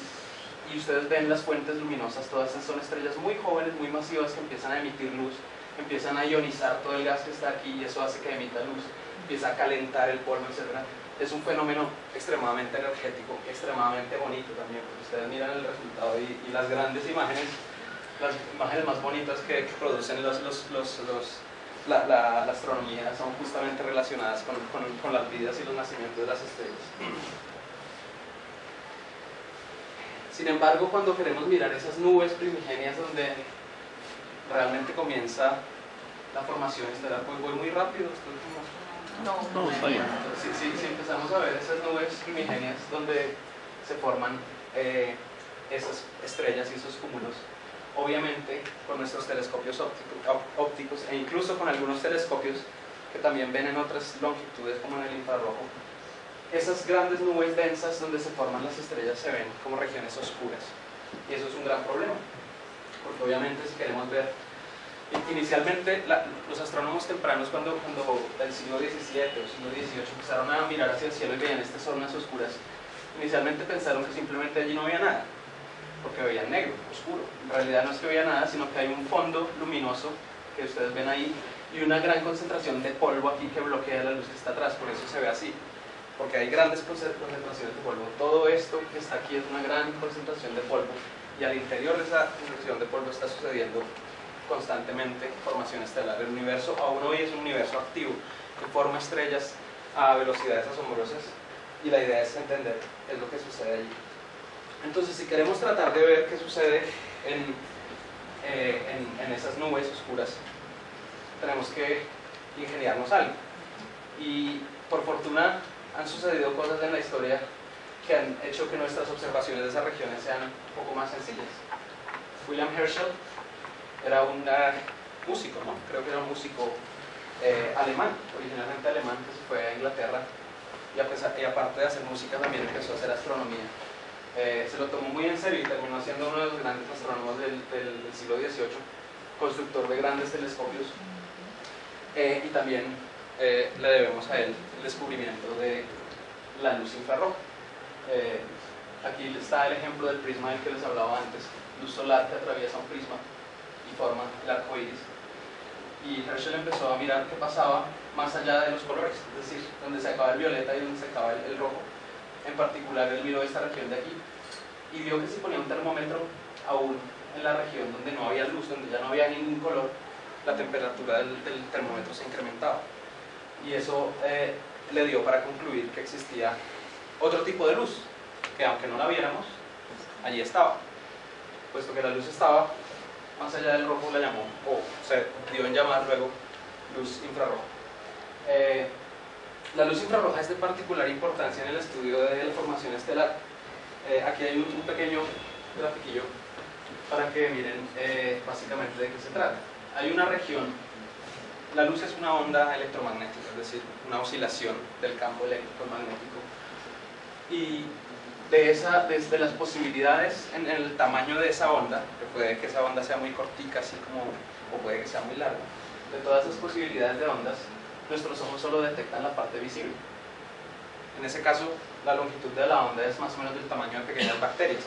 Y ustedes ven las fuentes luminosas, todas estas son estrellas muy jóvenes, muy masivas, que empiezan a emitir luz empiezan a ionizar todo el gas que está aquí y eso hace que emita luz, empieza a calentar el polvo, etc. Es un fenómeno extremadamente energético, extremadamente bonito también, porque ustedes miran el resultado y las grandes imágenes, las imágenes más bonitas que producen la astronomía son justamente relacionadas con las vidas y los nacimientos de las estrellas. Sin embargo, cuando queremos mirar esas nubes primigenias donde realmente comienza la formación estelar, pues voy muy rápido. No, está bien. Si empezamos a ver esas nubes primigenias donde se forman esas estrellas y esos cúmulos, obviamente con nuestros telescopios ópticos e incluso con algunos telescopios que también ven en otras longitudes como en el infrarrojo, esas grandes nubes densas donde se forman las estrellas se ven como regiones oscuras, y eso es un gran problema, porque obviamente si queremos ver, inicialmente los astrónomos tempranos cuando del siglo XVII o siglo XVIII empezaron a mirar hacia el cielo y veían estas zonas oscuras, inicialmente pensaron que simplemente allí no había nada, porque veían negro, oscuro. En realidad no es que veía nada, sino que hay un fondo luminoso que ustedes ven ahí y una gran concentración de polvo aquí que bloquea la luz que está atrás, por eso se ve así, porque hay grandes concentraciones de polvo. Todo esto que está aquí es una gran concentración de polvo y al interior de esa concentración de polvo está sucediendo constantemente formación estelar. El universo aún hoy es un universo activo que forma estrellas a velocidades asombrosas y la idea es entender qué es lo que sucede allí. Entonces, si queremos tratar de ver qué sucede en esas nubes oscuras, tenemos que ingeniarnos algo. Y por fortuna han sucedido cosas en la historia que han hecho que nuestras observaciones de esas regiones sean un poco más sencillas. William Herschel era un músico, ¿no? Creo que era un músico alemán, originalmente alemán, que se fue a Inglaterra y aparte de hacer música también empezó a hacer astronomía. Se lo tomó muy en serio y terminó siendo uno de los grandes astrónomos del siglo XVIII, constructor de grandes telescopios, y también le debemos a él el descubrimiento de la luz infrarroja. Aquí está el ejemplo del prisma del que les hablaba antes, luz solar que atraviesa un prisma y forma el arco iris. Y Herschel empezó a mirar qué pasaba más allá de los colores, es decir, donde se acaba el violeta y donde se acaba el rojo. En particular, él miró esta región de aquí y vio que si ponía un termómetro aún en la región donde no había luz, donde ya no había ningún color, la temperatura del termómetro se incrementaba. Y eso le dio para concluir que existía otro tipo de luz, que aunque no la viéramos, allí estaba. Puesto que la luz estaba más allá del rojo, la llamó, o se dio en llamar luego luz infrarroja. La luz infrarroja es de particular importancia en el estudio de la formación estelar. Aquí hay un pequeño grafiquillo para que miren básicamente de qué se trata. Hay una región, la luz es una onda electromagnética, es decir, una oscilación del campo electromagnético. Y de las posibilidades en el tamaño de esa onda, que puede que esa onda sea muy cortica, así como, o puede que sea muy larga, de todas esas posibilidades de ondas, nuestros ojos solo detectan la parte visible. En ese caso, la longitud de la onda es más o menos del tamaño de pequeñas bacterias.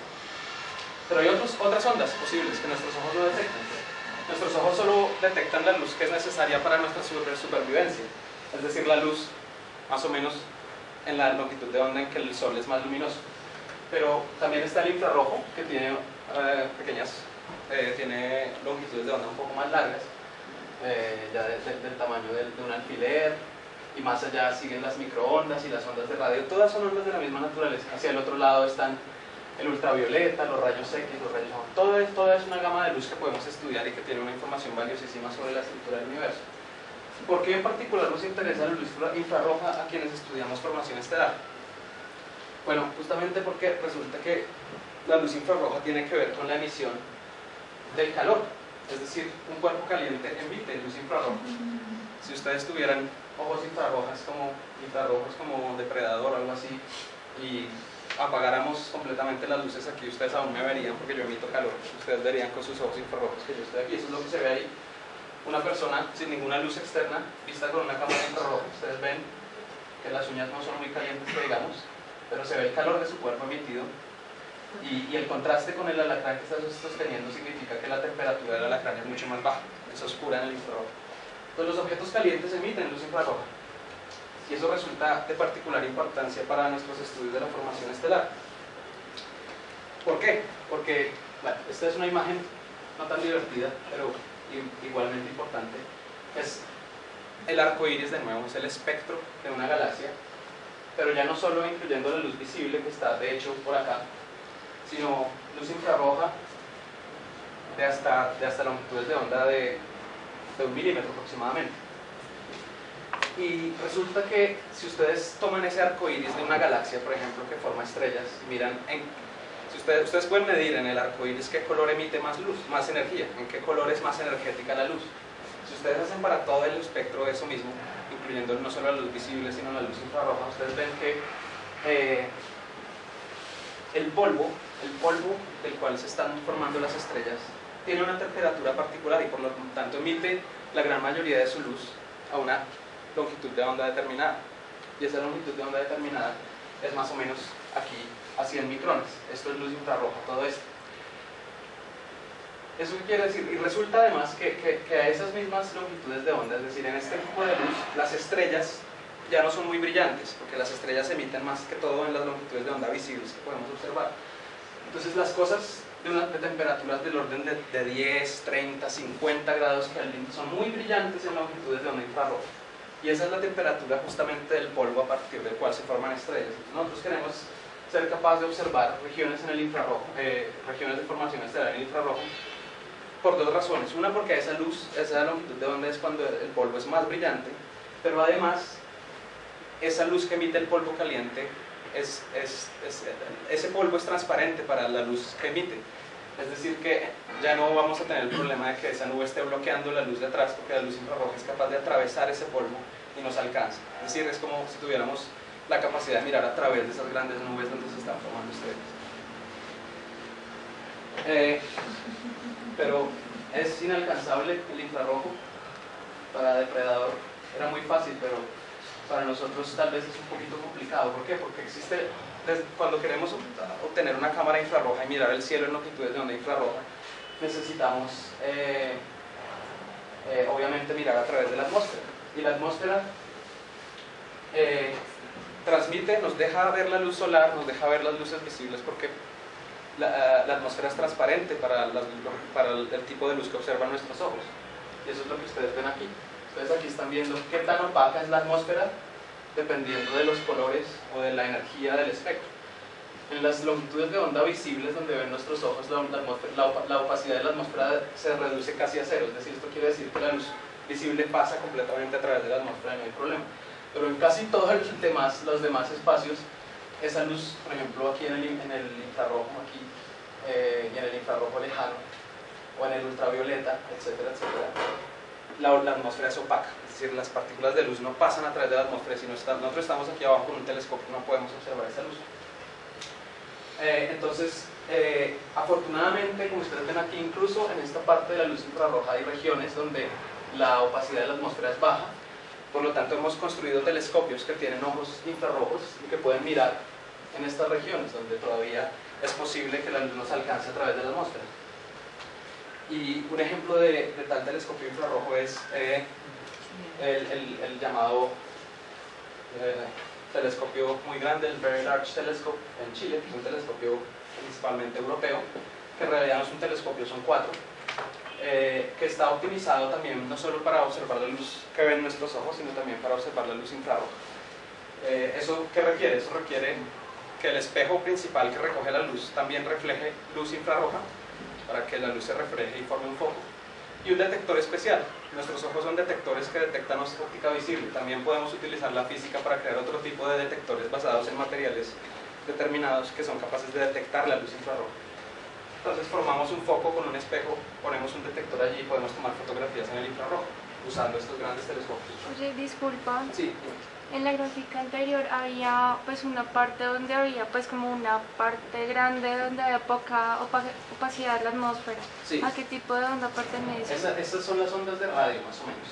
Pero hay otras ondas posibles que nuestros ojos no detectan. Nuestros ojos solo detectan la luz que es necesaria para nuestra supervivencia, es decir, la luz más o menos en la longitud de onda en que el sol es más luminoso. Pero también está el infrarrojo, que tiene tiene longitudes de onda un poco más largas, ya del tamaño de un alfiler, y más allá siguen las microondas y las ondas de radio. Todas son ondas de la misma naturaleza. Hacia el otro lado están el ultravioleta, los rayos X, los rayos gamma. Toda es una gama de luz que podemos estudiar y que tiene una información valiosísima sobre la estructura del universo. ¿Por qué en particular nos interesa la luz infrarroja a quienes estudiamos formación estelar? Bueno, justamente porque resulta que la luz infrarroja tiene que ver con la emisión del calor, es decir, un cuerpo caliente emite luz infrarroja. Si ustedes tuvieran ojos infrarrojos como depredador o algo así, y apagáramos completamente las luces aquí, ustedes aún me verían porque yo emito calor, ustedes verían con sus ojos infrarrojos que yo estoy aquí. Eso es lo que se ve ahí, una persona sin ninguna luz externa, vista con una cámara infrarroja. Ustedes ven que las uñas no son muy calientes, que digamos, pero se ve el calor de su cuerpo emitido, y el contraste con el alacrán que está sosteniendo significa que la temperatura del alacrán es mucho más baja. es oscura en el infrarrojo. Entonces los objetos calientes emiten luz infrarroja, y eso resulta de particular importancia para nuestros estudios de la formación estelar. ¿Por qué? Porque, bueno, esta es una imagen no tan divertida, pero igualmente importante. Es el arco iris de nuevo, es el espectro de una galaxia, pero ya no solo incluyendo la luz visible que está de hecho por acá, sino luz infrarroja de hasta longitudes de onda de 1 milímetro aproximadamente. Y resulta que si ustedes toman ese arco iris de una galaxia, por ejemplo, que forma estrellas, y miran si ustedes pueden medir en el arco iris qué color emite más luz, más energía, en qué color es más energética la luz. Si ustedes hacen para todo el espectro eso mismo, incluyendo no solo la luz visible sino la luz infrarroja, ustedes ven que el polvo del cual se están formando las estrellas tiene una temperatura particular y por lo tanto emite la gran mayoría de su luz a una longitud de onda determinada, y esa longitud de onda determinada es más o menos aquí a 100 micrones. Esto es luz infrarroja, todo esto. ¿Eso qué quiere decir? Y resulta además que a esas mismas longitudes de onda, es decir, en este tipo de luz, las estrellas ya no son muy brillantes, porque las estrellas emiten más que todo en las longitudes de onda visibles que podemos observar. Entonces las cosas de temperaturas del orden de 10, 30, 50 grados Kelvin son muy brillantes en longitudes de onda infrarroja. Y esa es la temperatura justamente del polvo a partir del cual se forman estrellas. Nosotros queremos ser capaces de observar regiones en el infrarrojo, regiones de formación estelar en el infrarrojo, por dos razones. Una, porque esa luz, esa longitud de onda es cuando el polvo es más brillante, pero además esa luz que emite el polvo caliente, ese polvo es transparente para la luz que emite. Es decir, que ya no vamos a tener el problema de que esa nube esté bloqueando la luz de atrás, porque la luz infrarroja es capaz de atravesar ese polvo y nos alcanza. Es decir, es como si tuviéramos la capacidad de mirar a través de esas grandes nubes donde se están formando estrellas. Pero es inalcanzable el infrarrojo para depredador. Era muy fácil, pero para nosotros tal vez es un poquito complicado. ¿Por qué? Porque existe, cuando queremos obtener una cámara infrarroja y mirar el cielo en longitudes de onda infrarroja, necesitamos obviamente mirar a través de la atmósfera. Y la atmósfera transmite, nos deja ver la luz solar, nos deja ver las luces visibles, porque la atmósfera es transparente para el tipo de luz que observan nuestros ojos. Y eso es lo que ustedes ven aquí. Ustedes aquí están viendo qué tan opaca es la atmósfera dependiendo de los colores o de la energía del espectro. En las longitudes de onda visibles donde ven nuestros ojos, la opacidad de la atmósfera se reduce casi a cero. Es decir, esto quiere decir que la luz visible pasa completamente a través de la atmósfera y no hay problema. Pero en casi todos los demás espacios, esa luz, por ejemplo aquí en el infrarrojo aquí, y en el infrarrojo lejano, o en el ultravioleta, etcétera, etcétera, la atmósfera es opaca. Es decir, las partículas de luz no pasan a través de la atmósfera, sino nosotros estamos aquí abajo con un telescopio, no podemos observar esa luz. Entonces, afortunadamente, como ustedes ven aquí, incluso en esta parte de la luz infrarroja hay regiones donde la opacidad de la atmósfera es baja. Por lo tanto, hemos construido telescopios que tienen ojos infrarrojos y que pueden mirar en estas regiones donde todavía es posible que la luz nos alcance a través de la atmósfera. Y un ejemplo de tal telescopio infrarrojo es el llamado telescopio muy grande, el Very Large Telescope en Chile, que es un telescopio principalmente europeo, que en realidad no es un telescopio, son 4, que está optimizado también no solo para observar la luz que ven nuestros ojos, sino también para observar la luz infrarroja. ¿Eso qué requiere? Eso requiere que el espejo principal que recoge la luz también refleje luz infrarroja, para que la luz se refleje y forme un foco, y un detector especial. Nuestros ojos son detectores que detectan óptica visible. También podemos utilizar la física para crear otro tipo de detectores basados en materiales determinados que son capaces de detectar la luz infrarroja. Entonces formamos un foco con un espejo, ponemos un detector allí y podemos tomar fotografías en el infrarrojo usando estos grandes telescopios. Oye, disculpa. Sí. En la gráfica anterior había pues una parte donde había pues como una parte grande donde había poca opacidad de la atmósfera. Sí. ¿A qué tipo de onda pertenece? Esas son las ondas de radio más o menos.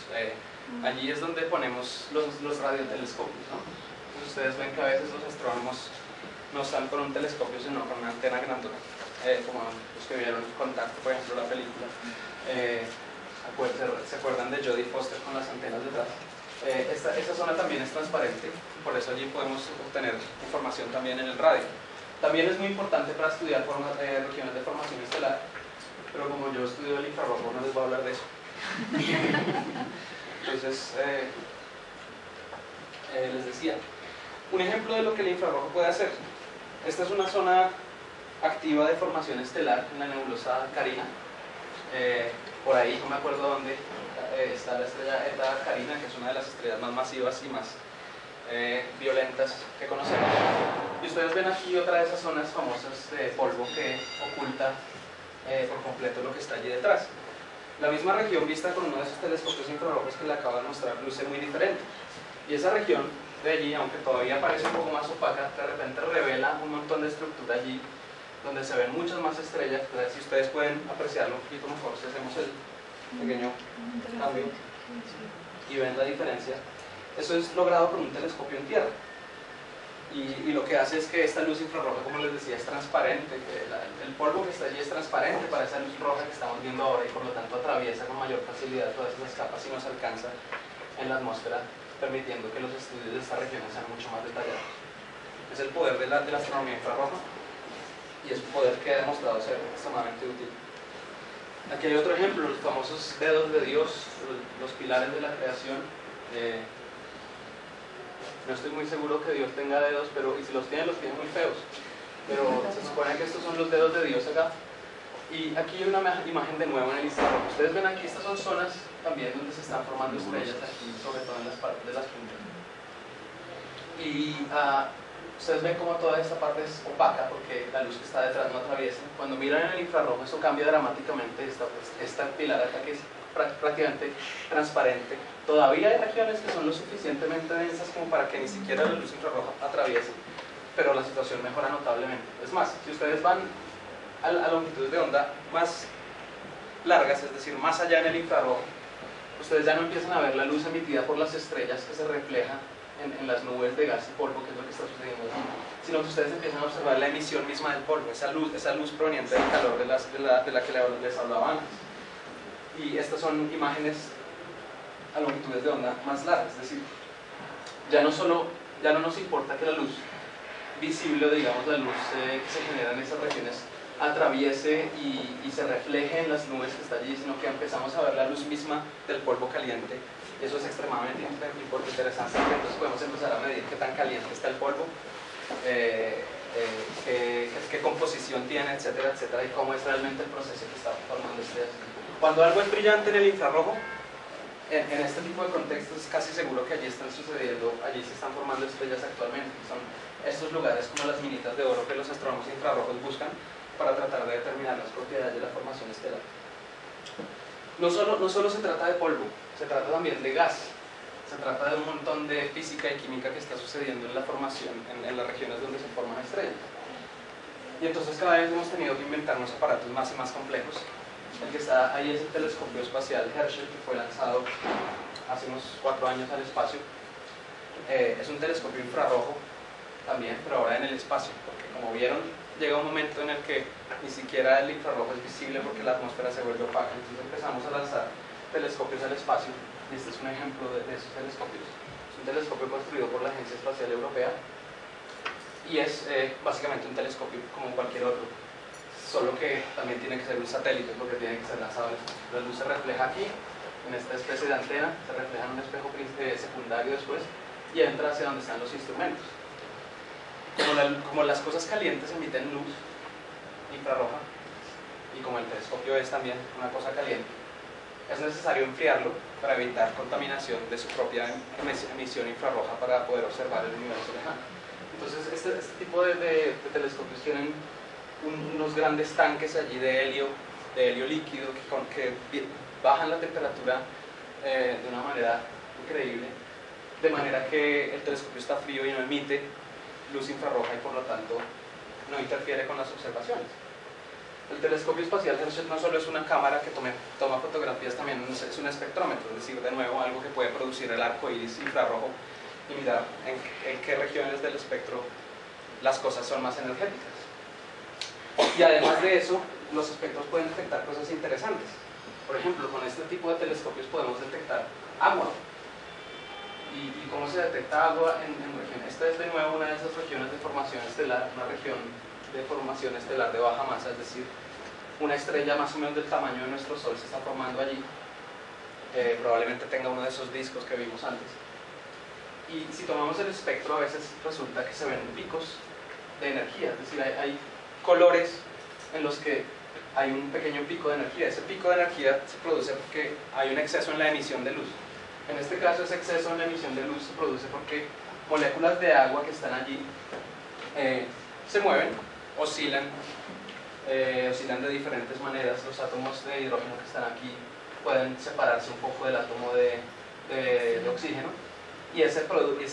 Allí es donde ponemos los radiotelescopios, ¿no? Entonces ustedes ven que a veces los astrónomos no están con un telescopio sino con una antena grandota, como los que vieron Contacto, por ejemplo, la película. ¿Se acuerdan de Jodie Foster con las antenas detrás? Esta zona también es transparente, por eso allí podemos obtener información también en el radio. También es muy importante para estudiar regiones de formación estelar, pero como yo estudio el infrarrojo no les voy a hablar de eso. Entonces, les decía, un ejemplo de lo que el infrarrojo puede hacer. Esta es una zona activa de formación estelar en la nebulosa Carina. Por ahí, no me acuerdo dónde, está la estrella Eta Carina, que es una de las estrellas más masivas y más violentas que conocemos. Y ustedes ven aquí otra de esas zonas famosas de polvo que oculta por completo lo que está allí detrás. La misma región vista con uno de esos telescopios infrarrojos que le acabo de mostrar luce muy diferente. Y esa región de allí, aunque todavía parece un poco más opaca, de repente revela un montón de estructura allí donde se ven muchas más estrellas. Entonces, si ustedes pueden apreciarlo un poquito mejor, si hacemos el pequeño cambio y ven la diferencia, eso es logrado con un telescopio en tierra. Y lo que hace es que esta luz infrarroja, como les decía, es transparente. El polvo que está allí es transparente para esa luz roja que estamos viendo ahora y por lo tanto atraviesa con mayor facilidad todas esas capas y nos alcanza en la atmósfera, permitiendo que los estudios de esta región sean mucho más detallados. Es el poder de la astronomía infrarroja y es un poder que ha demostrado ser extremadamente útil. Aquí hay otro ejemplo, los famosos dedos de Dios, los pilares de la creación. No estoy muy seguro que Dios tenga dedos, pero y si los tiene muy feos. Pero se supone que estos son los dedos de Dios acá. Y aquí hay una imagen de nuevo en el infrarrojo. Ustedes ven aquí, estas son zonas también donde se están formando estrellas, aquí sobre todo en las partes de las puntas. Y ustedes ven como toda esta parte es opaca porque la luz que está detrás no atraviesa. Cuando miran en el infrarrojo eso cambia dramáticamente. Esta pilar acá que es prácticamente transparente. Todavía hay regiones que son lo suficientemente densas como para que ni siquiera la luz infrarroja atraviese, pero la situación mejora notablemente. Es más, si ustedes van a longitudes de onda más largas, es decir, más allá en el infrarrojo, ustedes ya no empiezan a ver la luz emitida por las estrellas que se refleja en las nubes de gas y polvo, que es lo que está sucediendo aquí, sino que ustedes empiezan a observar la emisión misma del polvo, esa luz proveniente del calor de la que les hablaba antes. Y estas son imágenes a longitudes de onda más largas, es decir, ya no nos importa que la luz visible, digamos la luz que se genera en esas regiones, atraviese y se refleje en las nubes que está allí, sino que empezamos a ver la luz misma del polvo caliente. Eso es extremadamente interesante, porque entonces podemos empezar a medir qué tan caliente está el polvo, qué composición tiene, etcétera, etcétera, y cómo es realmente el proceso que está formando estrellas. Cuando algo es brillante en el infrarrojo, en este tipo de contextos es casi seguro que allí se están formando estrellas actualmente, que son estos lugares como las minitas de oro que los astrónomos infrarrojos buscan para tratar de determinar las propiedades de la formación estelar. No solo se trata de polvo, se trata también de gas, se trata de un montón de física y química que está sucediendo en la formación, en las regiones donde se forman estrellas. Y entonces cada vez hemos tenido que inventarnos aparatos más y más complejos. El que está ahí es el telescopio espacial Herschel, que fue lanzado hace unos 4 años al espacio. Es un telescopio infrarrojo también, pero ahora en el espacio, porque como vieron, llega un momento en el que ni siquiera el infrarrojo es visible porque la atmósfera se vuelve opaca. Entonces empezamos a lanzar telescopios al espacio, y este es un ejemplo de esos telescopios. Es un telescopio construido por la Agencia Espacial Europea y es básicamente un telescopio como cualquier otro, solo que también tiene que ser un satélite porque tiene que ser lanzado al espacio. La luz se refleja aquí, en esta especie de antena, se refleja en un espejo secundario después y entra hacia donde están los instrumentos. Como las cosas calientes emiten luz infrarroja y como el telescopio es también una cosa caliente, es necesario enfriarlo para evitar contaminación de su propia emisión infrarroja para poder observar el universo lejano. Entonces este tipo de telescopios tienen unos grandes tanques allí de helio líquido que bajan la temperatura de una manera increíble, de manera que el telescopio está frío y no emite luz infrarroja y por lo tanto no interfiere con las observaciones. El telescopio espacial Herschel no solo es una cámara que toma fotografías, también es un espectrómetro, es decir, de nuevo algo que puede producir el arco iris infrarrojo y mirar en qué regiones del espectro las cosas son más energéticas. Y además de eso, los espectros pueden detectar cosas interesantes. Por ejemplo, con este tipo de telescopios podemos detectar agua. ¿Y cómo se detecta agua en regiones? Esta es de nuevo una de esas regiones de formación estelar, una región de formación estelar de baja masa, es decir, una estrella más o menos del tamaño de nuestro Sol se está formando allí. Probablemente tenga uno de esos discos que vimos antes. Y si tomamos el espectro, a veces resulta que se ven picos de energía, es decir, hay colores en los que hay un pequeño pico de energía. Ese pico de energía se produce porque hay un exceso en la emisión de luz. En este caso, ese exceso en la emisión de luz se produce porque moléculas de agua que están allí se mueven, oscilan de diferentes maneras. Los átomos de hidrógeno que están aquí pueden separarse un poco del átomo de oxígeno, y ese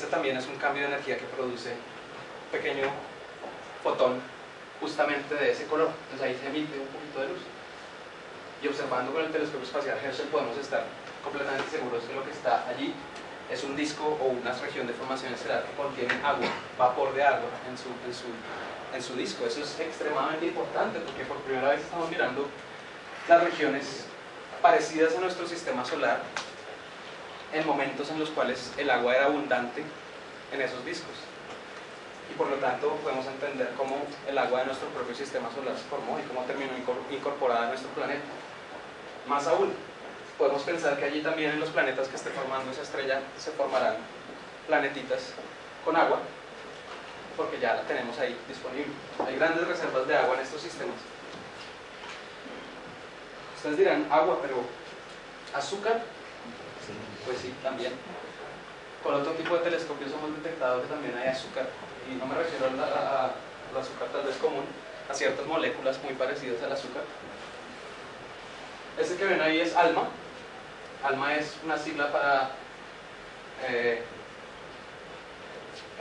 también es un cambio de energía que produce un pequeño fotón justamente de ese color. Entonces ahí se emite un poquito de luz, y observando con el telescopio espacial Herschel podemos estar completamente seguros que lo que está allí es un disco o una región de formación estelar que contiene agua, vapor de agua en su disco. Eso es extremadamente importante porque por primera vez estamos mirando las regiones parecidas a nuestro sistema solar en momentos en los cuales el agua era abundante en esos discos, y por lo tanto podemos entender cómo el agua de nuestro propio sistema solar se formó y cómo terminó incorporada a nuestro planeta. Más aún, podemos pensar que allí también en los planetas que esté formando esa estrella se formarán planetitas con agua, porque ya la tenemos ahí disponible. Hay grandes reservas de agua en estos sistemas. Ustedes dirán, agua, pero ¿azúcar? Pues sí, también. Con otro tipo de telescopios hemos detectado que también hay azúcar, y no me refiero al azúcar tal vez común, a ciertas moléculas muy parecidas al azúcar. Este que ven ahí es ALMA. ALMA es una sigla para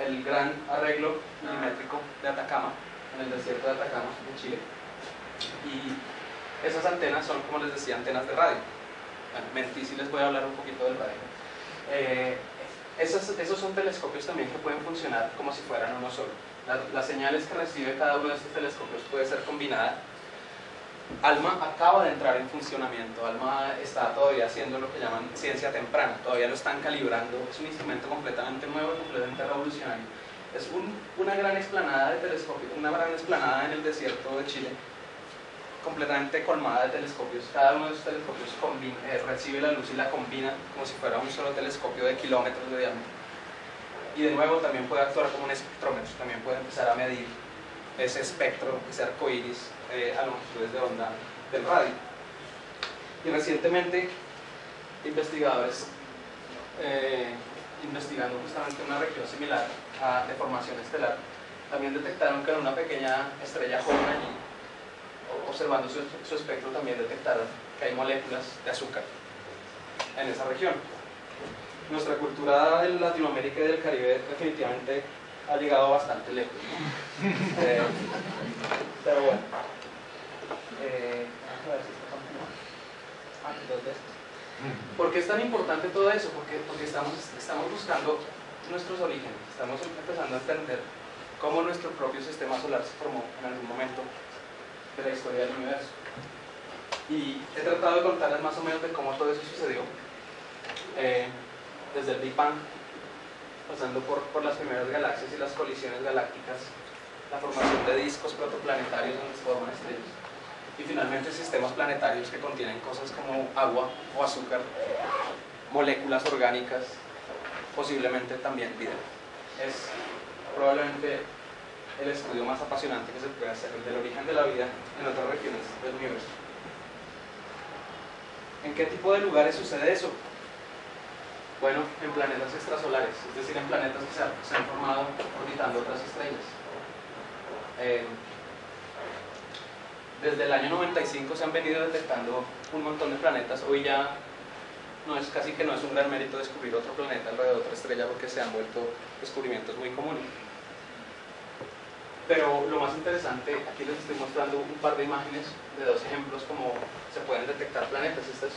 el Gran Arreglo Milimétrico de Atacama, en el desierto de Atacama, en Chile. Y esas antenas son, como les decía, antenas de radio. Bueno, mentí, sí les voy a hablar un poquito del radio. Esos son telescopios también que pueden funcionar como si fueran uno solo. Las señales que recibe cada uno de estos telescopios puede ser combinada. ALMA acaba de entrar en funcionamiento. ALMA está todavía haciendo lo que llaman ciencia temprana, todavía lo están calibrando. Es un instrumento completamente nuevo, completamente revolucionario. Es una gran explanada de telescopios, una gran explanada en el desierto de Chile, completamente colmada de telescopios. Cada uno de esos telescopios recibe la luz y la combina como si fuera un solo telescopio de kilómetros de diámetro. Y de nuevo también puede actuar como un espectrómetro, también puede empezar a medir ese espectro, ese arcoíris a longitudes de onda del radio. Y recientemente investigadores investigando justamente una región similar a de formación estelar también detectaron que en una pequeña estrella joven allí, observando su espectro, también detectaron que hay moléculas de azúcar en esa región. Nuestra cultura de Latinoamérica y del Caribe definitivamente ha llegado bastante lejos, ¿no? Pero bueno, vamos a ver si esto continúa. Dos veces. ¿Por qué es tan importante todo eso? Porque estamos buscando nuestros orígenes, estamos empezando a entender cómo nuestro propio sistema solar se formó en algún momento de la historia del universo. Y he tratado de contarles más o menos de cómo todo eso sucedió, desde el Big Bang, pasando por las primeras galaxias y las colisiones galácticas, la formación de discos protoplanetarios donde se forman estrellas, y finalmente sistemas planetarios que contienen cosas como agua o azúcar, moléculas orgánicas, posiblemente también vida. Es probablemente el estudio más apasionante que se puede hacer, el del origen de la vida en otras regiones del universo. ¿En qué tipo de lugares sucede eso? Bueno, en planetas extrasolares, es decir, en planetas que se han formado orbitando otras estrellas. Desde el año 95 se han venido detectando un montón de planetas. Hoy ya casi que no es un gran mérito descubrir otro planeta alrededor de otra estrella, porque se han vuelto descubrimientos muy comunes. Pero lo más interesante, aquí les estoy mostrando un par de imágenes de dos ejemplos como se pueden detectar planetas. Esta es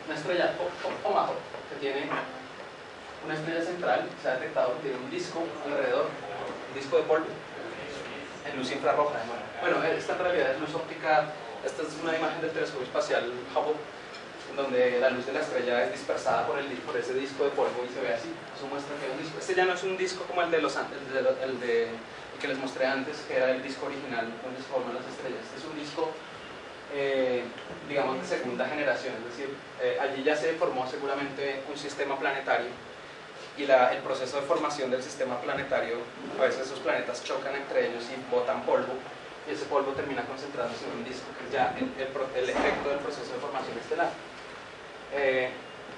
una estrella Omaha, que tiene una estrella central, se ha detectado que tiene un disco alrededor, un disco de polvo, en luz infrarroja. Bueno, esta en realidad es luz óptica Esta es una imagen del telescopio espacial Hubble, donde la luz de la estrella es dispersada por ese disco de polvo y se ve así. Eso muestra que hay un disco. Este ya no es un disco como el que les mostré antes, que era el disco original donde se forman las estrellas. Este es un disco, digamos, de segunda generación, es decir, allí ya se formó seguramente un sistema planetario y el proceso de formación del sistema planetario, a veces esos planetas chocan entre ellos y botan polvo, y ese polvo termina concentrándose en un disco, que es ya el efecto del proceso de formación estelar.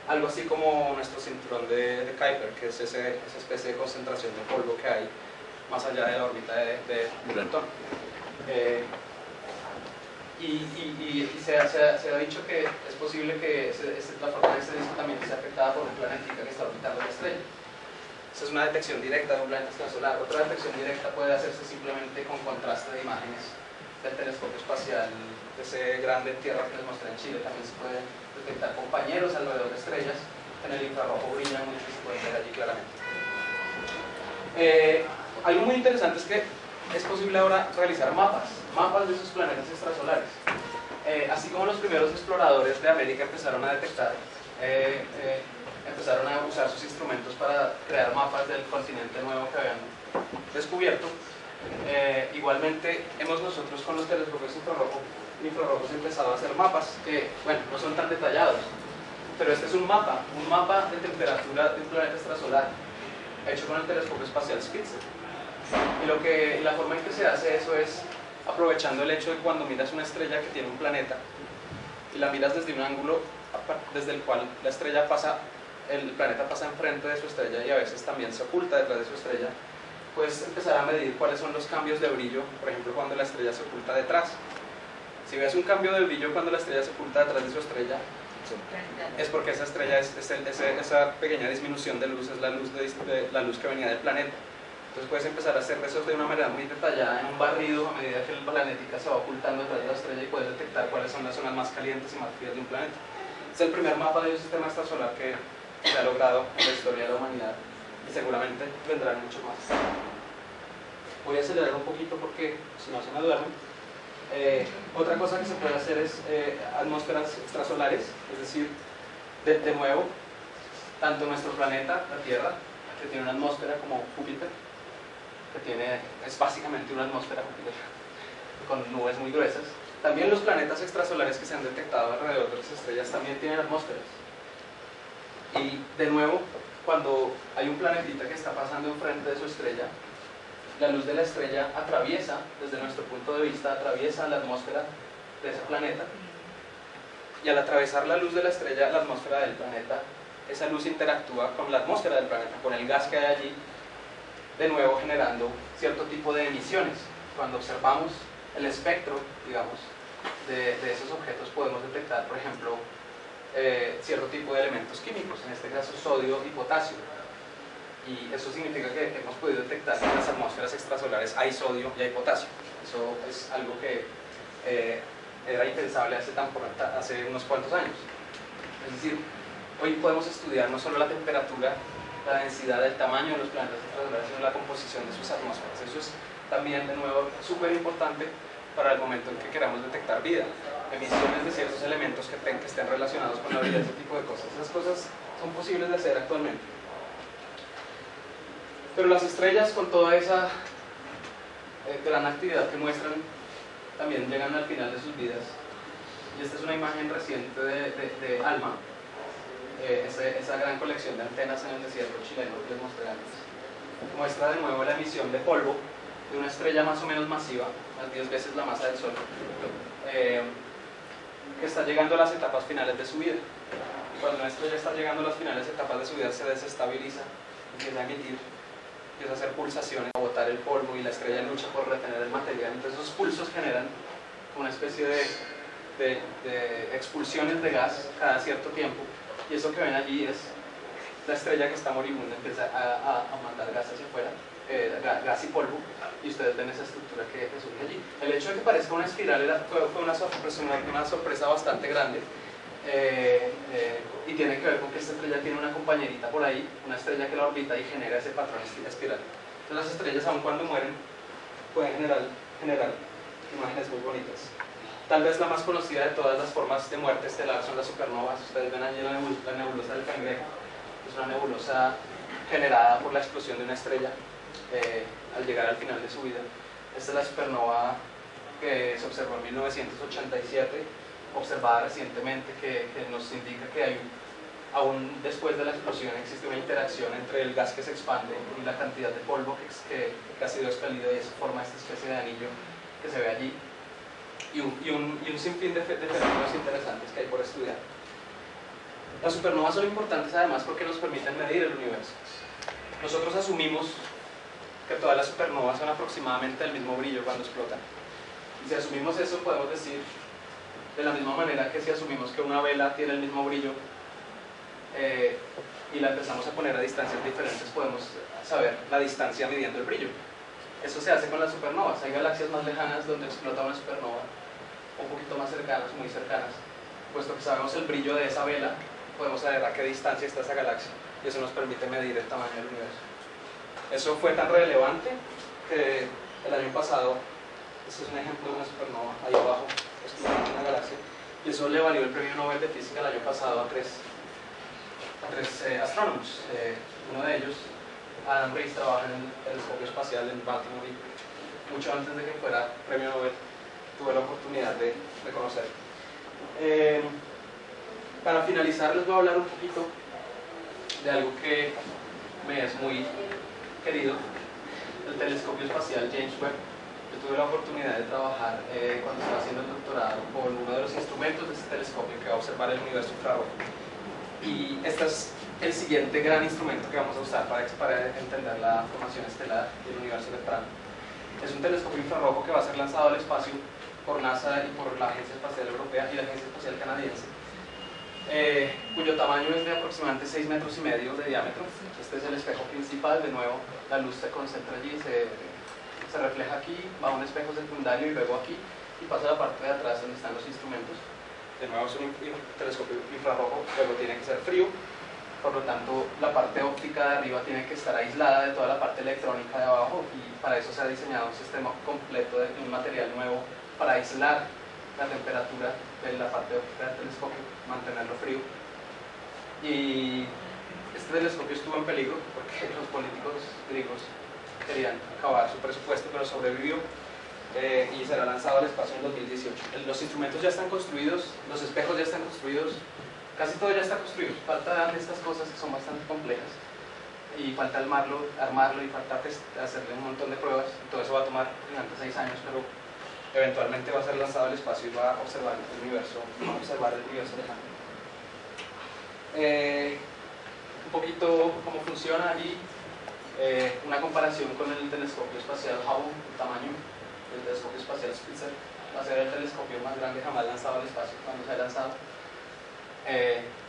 Algo así como nuestro cinturón de Kuiper, que es esa especie de concentración de polvo que hay más allá de la órbita de Plutón. Y se ha dicho que es posible que la forma de este disco también sea afectada por un planeta que está orbitando la estrella. Esa es una detección directa de un planeta extrasolar. Otra detección directa puede hacerse simplemente con contraste de imágenes del telescopio espacial, ese grande en tierra que les mostré en Chile. También se pueden detectar compañeros alrededor de estrellas. En el infrarrojo brillan mucho y se pueden ver allí claramente. Algo muy interesante es que es posible ahora realizar mapas de esos planetas extrasolares. Así como los primeros exploradores de América empezaron a detectar, empezaron a usar sus instrumentos para crear mapas del continente nuevo que habían descubierto, igualmente hemos nosotros con los telescopios infrarrojos empezado a hacer mapas que, bueno, no son tan detallados, pero este es un mapa de temperatura de un planeta extrasolar hecho con el telescopio espacial Spitzer. Y la forma en que se hace eso es aprovechando el hecho de cuando miras una estrella que tiene un planeta y la miras desde un ángulo desde el cual el planeta pasa enfrente de su estrella y a veces también se oculta detrás de su estrella, puedes empezar a medir cuáles son los cambios de brillo, por ejemplo cuando la estrella se oculta detrás. Si ves un cambio de brillo cuando la estrella se oculta detrás de su estrella, es porque esa estrella, esa pequeña disminución de luz es la luz que venía del planeta. Entonces puedes empezar a hacer eso de una manera muy detallada en un barrido a medida que el planetica se va ocultando detrás de la estrella y puedes detectar cuáles son las zonas más calientes y más frías de un planeta. Es el primer mapa de un sistema extrasolar que se ha logrado en la historia de la humanidad y seguramente vendrán mucho más. Voy a acelerar un poquito porque si no se me duermen. Otra cosa que se puede hacer es atmósferas extrasolares, es decir, de nuevo, tanto nuestro planeta, la Tierra, que tiene una atmósfera como Júpiter, es básicamente una atmósfera Júpiter, con nubes muy gruesas. También los planetas extrasolares que se han detectado alrededor de las estrellas también tienen atmósferas. Y de nuevo, cuando hay un planetita que está pasando enfrente de su estrella, la luz de la estrella atraviesa, desde nuestro punto de vista, atraviesa la atmósfera de ese planeta. Y al atravesar la luz de la estrella, la atmósfera del planeta, esa luz interactúa con la atmósfera del planeta, con el gas que hay allí, de nuevo generando cierto tipo de emisiones. Cuando observamos el espectro, digamos, de esos objetos podemos detectar, por ejemplo, cierto tipo de elementos químicos, en este caso sodio y potasio. Y eso significa que hemos podido detectar que en las atmósferas extrasolares hay sodio y hay potasio. Eso es algo que era impensable hace unos cuantos años. Es decir, hoy podemos estudiar no solo la temperatura, la densidad, el tamaño de los planetas extrasolares, sino la composición de sus atmósferas. Eso es también, de nuevo, súper importante para el momento en que queramos detectar vida. Emisiones de ciertos elementos que estén relacionados con la vida, ese tipo de cosas. Esas cosas son posibles de hacer actualmente. Pero las estrellas, con toda esa gran actividad que muestran, también llegan al final de sus vidas. Y esta es una imagen reciente de ALMA, esa gran colección de antenas en el desierto chileno que les mostré antes. Muestra de nuevo la emisión de polvo de una estrella más o menos masiva, unas 10 veces la masa del Sol, que está llegando a las etapas finales de su vida. Y cuando una estrella está llegando a las finales etapas de su vida, se desestabiliza, empieza a emitir, empieza a hacer pulsaciones, a botar el polvo, y la estrella lucha por retener el material. Entonces esos pulsos generan una especie de expulsiones de gas cada cierto tiempo, y eso que ven allí es la estrella que está moribunda, empieza a mandar gas hacia afuera, gas y polvo, y ustedes ven esa estructura que surge allí. El hecho de que parezca una espiral fue una sorpresa bastante grande, y tiene que ver con que esta estrella tiene una compañerita por ahí, una estrella que la orbita y genera ese patrón espiral. Entonces las estrellas, aun cuando mueren, pueden generar imágenes muy bonitas. Tal vez la más conocida de todas las formas de muerte estelar son las supernovas. Ustedes ven allí la nebulosa del Cangrejo. Es una nebulosa generada por la explosión de una estrella al llegar al final de su vida. Esta es la supernova que se observó en 1987, observada recientemente, que nos indica que hay, aún después de la explosión, existe una interacción entre el gas que se expande y la cantidad de polvo que ha sido expelido, y eso forma esta especie de anillo que se ve allí, y un sinfín de fenómenos interesantes que hay por estudiar. Las supernovas son importantes además porque nos permiten medir el universo. Nosotros asumimos que todas las supernovas son aproximadamente del mismo brillo cuando explotan. Y si asumimos eso, podemos decir, de la misma manera que si asumimos que una vela tiene el mismo brillo y la empezamos a poner a distancias diferentes, podemos saber la distancia midiendo el brillo. Eso se hace con las supernovas. Hay galaxias más lejanas donde explota una supernova, un poquito más cercanas, muy cercanas. Puesto que sabemos el brillo de esa vela, podemos saber a qué distancia está esa galaxia, y eso nos permite medir el tamaño del universo. Eso fue tan relevante que el año pasado, este es un ejemplo de una supernova, ahí abajo, explotando una galaxia, y eso le valió el premio Nobel de Física el año pasado a tres astrónomos. Uno de ellos, Adam Riess, trabaja en el telescopio espacial en Baltimore, y mucho antes de que fuera premio Nobel tuve la oportunidad de conocerlo. Para finalizar, les voy a hablar un poquito de algo que me es muy querido, el telescopio espacial James Webb. Yo tuve la oportunidad de trabajar cuando estaba haciendo el doctorado con uno de los instrumentos de este telescopio que va a observar el universo infrarrojo. Y este es el siguiente gran instrumento que vamos a usar para entender la formación estelar y el universo temprano. Es un telescopio infrarrojo que va a ser lanzado al espacio por NASA y por la Agencia Espacial Europea y la Agencia Espacial Canadiense, cuyo tamaño es de aproximadamente 6,5 metros de diámetro. Este es el espejo principal. De nuevo, la luz se concentra allí, se refleja aquí, va a un espejo secundario y luego aquí, y pasa a la parte de atrás donde están los instrumentos. De nuevo, es un telescopio infrarrojo, luego tiene que ser frío, por lo tanto la parte óptica de arriba tiene que estar aislada de toda la parte electrónica de abajo, y para eso se ha diseñado un sistema completo de un material nuevo para aislar la temperatura de la parte óptica del telescopio, mantenerlo frío. Y este telescopio estuvo en peligro porque los políticos griegos querían acabar su presupuesto, pero sobrevivió y será lanzado al espacio en 2018. Los instrumentos ya están construidos, los espejos ya están construidos, casi todo ya está construido. Falta estas cosas que son bastante complejas y falta armarlo y falta hacerle un montón de pruebas. Todo eso va a tomar durante 6 años, pero eventualmente va a ser lanzado al espacio y va a observar el universo lejano. Un poquito cómo funciona allí, una comparación con el telescopio espacial Hubble, el tamaño del telescopio espacial Spitzer. Va a ser el telescopio más grande jamás lanzado al espacio cuando se ha lanzado.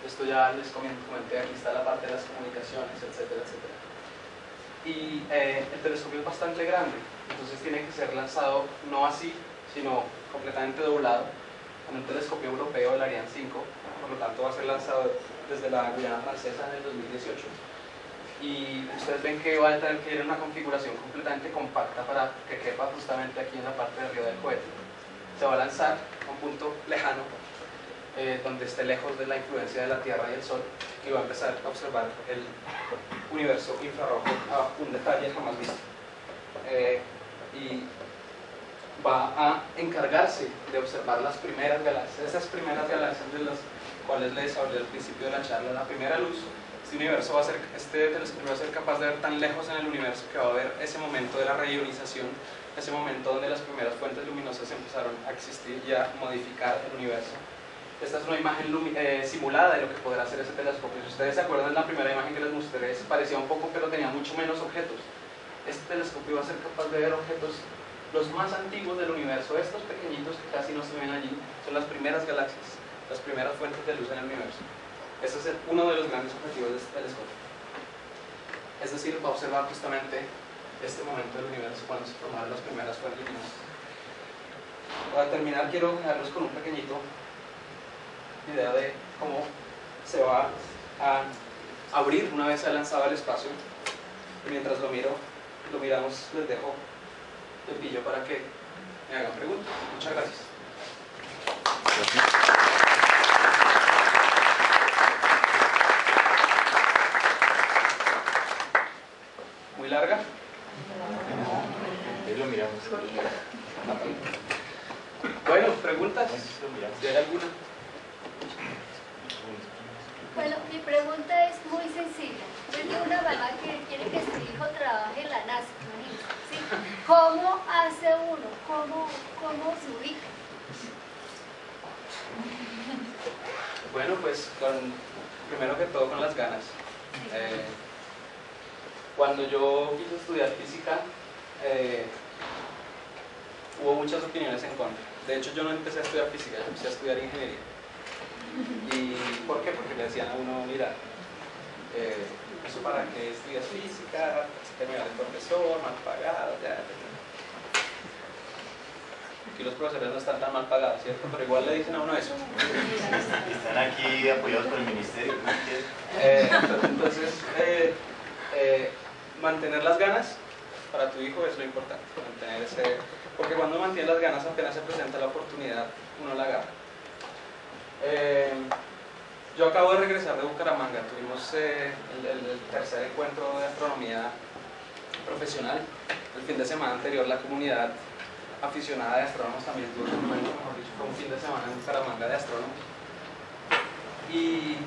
Esto ya les comenté, aquí está la parte de las comunicaciones, etcétera, etcétera. Y el telescopio es bastante grande, entonces tiene que ser lanzado no así, sino completamente doblado, con un telescopio europeo, el Ariane 5, por lo tanto va a ser lanzado desde la Guyana Francesa en el 2018. Y ustedes ven que va a tener que ir en una configuración completamente compacta para que quepa justamente aquí en la parte de arriba del cohete. Se va a lanzar a un punto lejano, donde esté lejos de la influencia de la Tierra y el Sol, y va a empezar a observar el universo infrarrojo a un detalle jamás visto. Y va a encargarse de observar las primeras galaxias, esas primeras galaxias de las cuales les hablé al principio de la charla, la primera luz. Este telescopio va a ser capaz de ver tan lejos en el universo que va a ver ese momento de la reionización, ese momento donde las primeras fuentes luminosas empezaron a existir y a modificar el universo. Esta es una imagen simulada de lo que podrá hacer ese telescopio. Si ustedes se acuerdan de la primera imagen que les mostré, se parecía un poco, pero tenía mucho menos objetos. Este telescopio va a ser capaz de ver objetos los más antiguos del universo. Estos pequeñitos que casi no se ven allí son las primeras galaxias, las primeras fuentes de luz en el universo. Ese es uno de los grandes objetivos de este telescopio. Es decir, va a observar justamente este momento del universo cuando se formaron las primeras fuentes luminosas. Para terminar, quiero dejarlos con un pequeñito idea de cómo se va a abrir una vez se ha lanzado al espacio. Y mientras lo miramos, les dejo el pillo para que me hagan preguntas. Muchas gracias. ¿Muy larga? Ahí lo miramos. Bueno, preguntas. ¿Hay alguna? Bueno, mi pregunta es muy sencilla. Yo tengo una mamá que quiere que su hijo trabaje en la NASA, imagínense, ¿sí? ¿Cómo hace uno? ¿Cómo se ubica? Bueno, pues primero que todo con las ganas. Cuando yo quise estudiar física, hubo muchas opiniones en contra. De hecho, yo no empecé a estudiar física, yo empecé a estudiar ingeniería. ¿Y por qué? Porque le decían a uno, mira, eso para que estudias física, terminar de profesor, mal pagado, ya. Aquí los profesores no están tan mal pagados, ¿cierto? Pero igual le dicen a uno eso. Están aquí apoyados por el ministerio. Entonces, mantener las ganas para tu hijo es lo importante. Porque cuando mantiene las ganas, apenas se presenta la oportunidad, uno la agarra. Yo acabo de regresar de Bucaramanga, tuvimos el tercer encuentro de astronomía profesional. El fin de semana anterior la comunidad aficionada de astrónomos también tuvo un encuentro, mejor dicho, fue un fin de semana en Bucaramanga de astrónomos. Y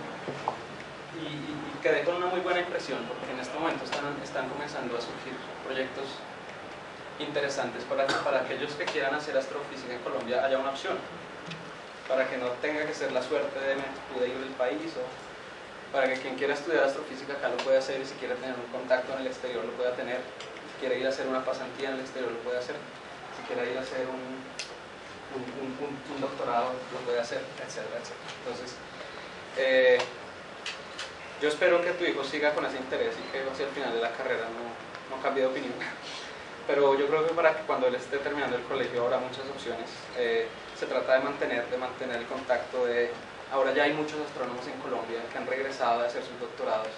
quedé con una muy buena impresión, porque en este momento están comenzando a surgir proyectos interesantes para aquellos que quieran hacer astrofísica en Colombia haya una opción, para que no tenga que ser la suerte de me pude ir del país, o para que quien quiera estudiar astrofísica acá lo pueda hacer, y si quiere tener un contacto en el exterior lo pueda tener, si quiere ir a hacer una pasantía en el exterior lo puede hacer, si quiere ir a hacer un doctorado lo puede hacer, etcétera, etcétera. Entonces, yo espero que tu hijo siga con ese interés y que hacia el final de la carrera no cambie de opinión. Pero yo creo que para que cuando él esté terminando el colegio habrá muchas opciones. Se trata de mantener el contacto. Ahora ya hay muchos astrónomos en Colombia que han regresado a hacer sus doctorados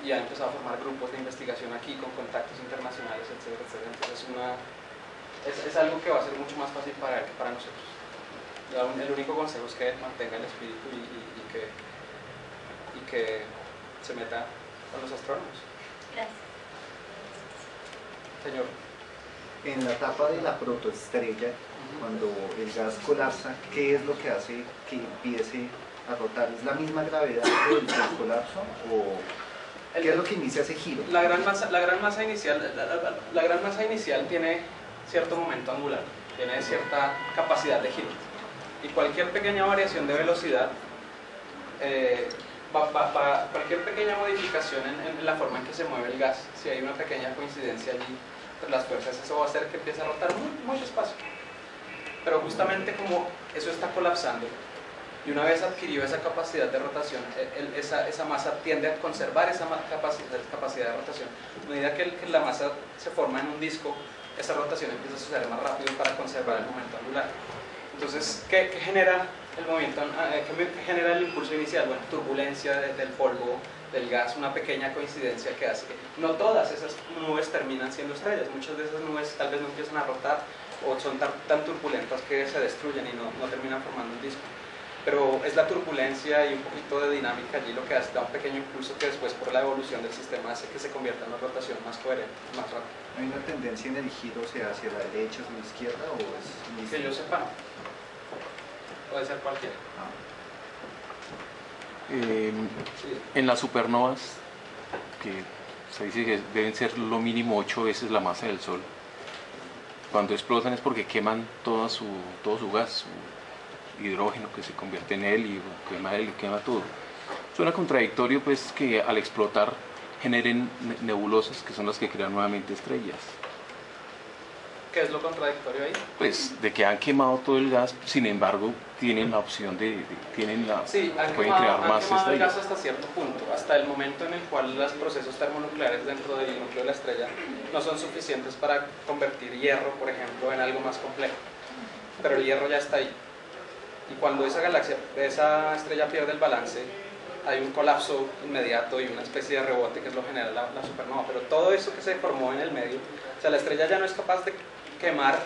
y han empezado a formar grupos de investigación aquí con contactos internacionales, etcétera, etcétera. Entonces es algo que va a ser mucho más fácil para él que para nosotros. El único consejo es que mantenga el espíritu y que se meta con los astrónomos. Gracias. Señor. En la etapa de la protoestrella, cuando el gas colapsa, ¿qué es lo que hace que empiece a rotar? ¿Es la misma gravedad del colapso o qué es lo que inicia ese giro? La gran masa inicial tiene cierto momento angular, tiene cierta capacidad de giro, y cualquier pequeña variación de velocidad, cualquier pequeña modificación en la forma en que se mueve el gas, si hay una pequeña coincidencia allí entre las fuerzas, eso va a hacer que empiece a rotar muy despacio. Pero justamente como eso está colapsando, y una vez adquirió esa capacidad de rotación, esa masa tiende a conservar esa capacidad de rotación. A medida que la masa se forma en un disco, esa rotación empieza a suceder más rápido para conservar el momento angular. Entonces, ¿qué genera el movimiento? ¿Qué genera el impulso inicial? Bueno, turbulencia del polvo, del gas, una pequeña coincidencia que hace que no todas esas nubes terminan siendo estrellas. Muchas de esas nubes tal vez no empiezan a rotar o son tan turbulentas que se destruyen y no terminan formando un disco. Pero es la turbulencia y un poquito de dinámica allí lo que da un pequeño impulso que después, por la evolución del sistema, hace que se convierta en una rotación más coherente, más rápida. ¿Hay una tendencia en el giro, sea hacia la derecha o hacia la izquierda, o es...? Que yo sepa, puede ser cualquiera. En las supernovas, que se dice que deben ser lo mínimo 8 veces la masa del Sol, cuando explotan es porque queman todo su gas, su hidrógeno, que se convierte en helio, quema todo. Suena contradictorio pues que al explotar generen nebulosas, que son las que crean nuevamente estrellas. ¿Qué es lo contradictorio ahí? Pues de que han quemado todo el gas, sin embargo tienen la opción pueden crear más estrellas. El gas estrellas. hasta cierto punto, hasta el momento en el cual los procesos termonucleares dentro del núcleo de la estrella no son suficientes para convertir hierro, por ejemplo, en algo más complejo. Pero el hierro ya está ahí. Y cuando esa estrella pierde el balance, hay un colapso inmediato y una especie de rebote que es lo que genera la supernova. Pero todo eso que se formó en el medio, o sea, la estrella ya no es capaz de quemar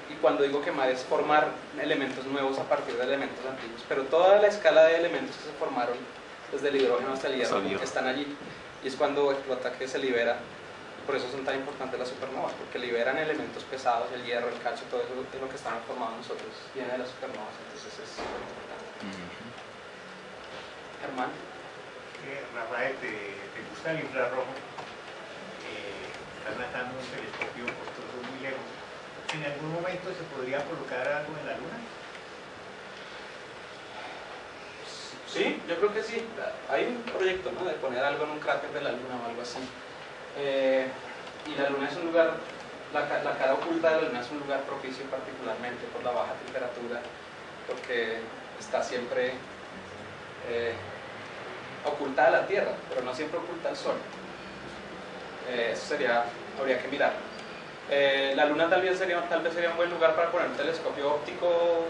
y cuando digo quemar es formar elementos nuevos a partir de elementos antiguos, pero toda la escala de elementos que se formaron desde el hidrógeno hasta el hierro están allí, y es cuando explota que se libera. Por eso son tan importantes las supernovas, porque liberan elementos pesados, el hierro, el calcio, todo eso de lo que estamos formando nosotros viene de las supernovas, entonces es súper importante. Germán. Rafael, ¿te gusta el infrarrojo? Estás lanzando un telescopio costoso muy lejos. ¿En algún momento se podría colocar algo en la Luna? Sí, yo creo que sí. Hay un proyecto, ¿no?, de poner algo en un cráter de la Luna o algo así. Y la Luna es un lugar, la cara oculta de la Luna es un lugar propicio particularmente por la baja temperatura, porque está siempre oculta a la Tierra, pero no siempre oculta al Sol. Eso habría que mirar. La Luna tal vez sería un buen lugar para poner un telescopio óptico,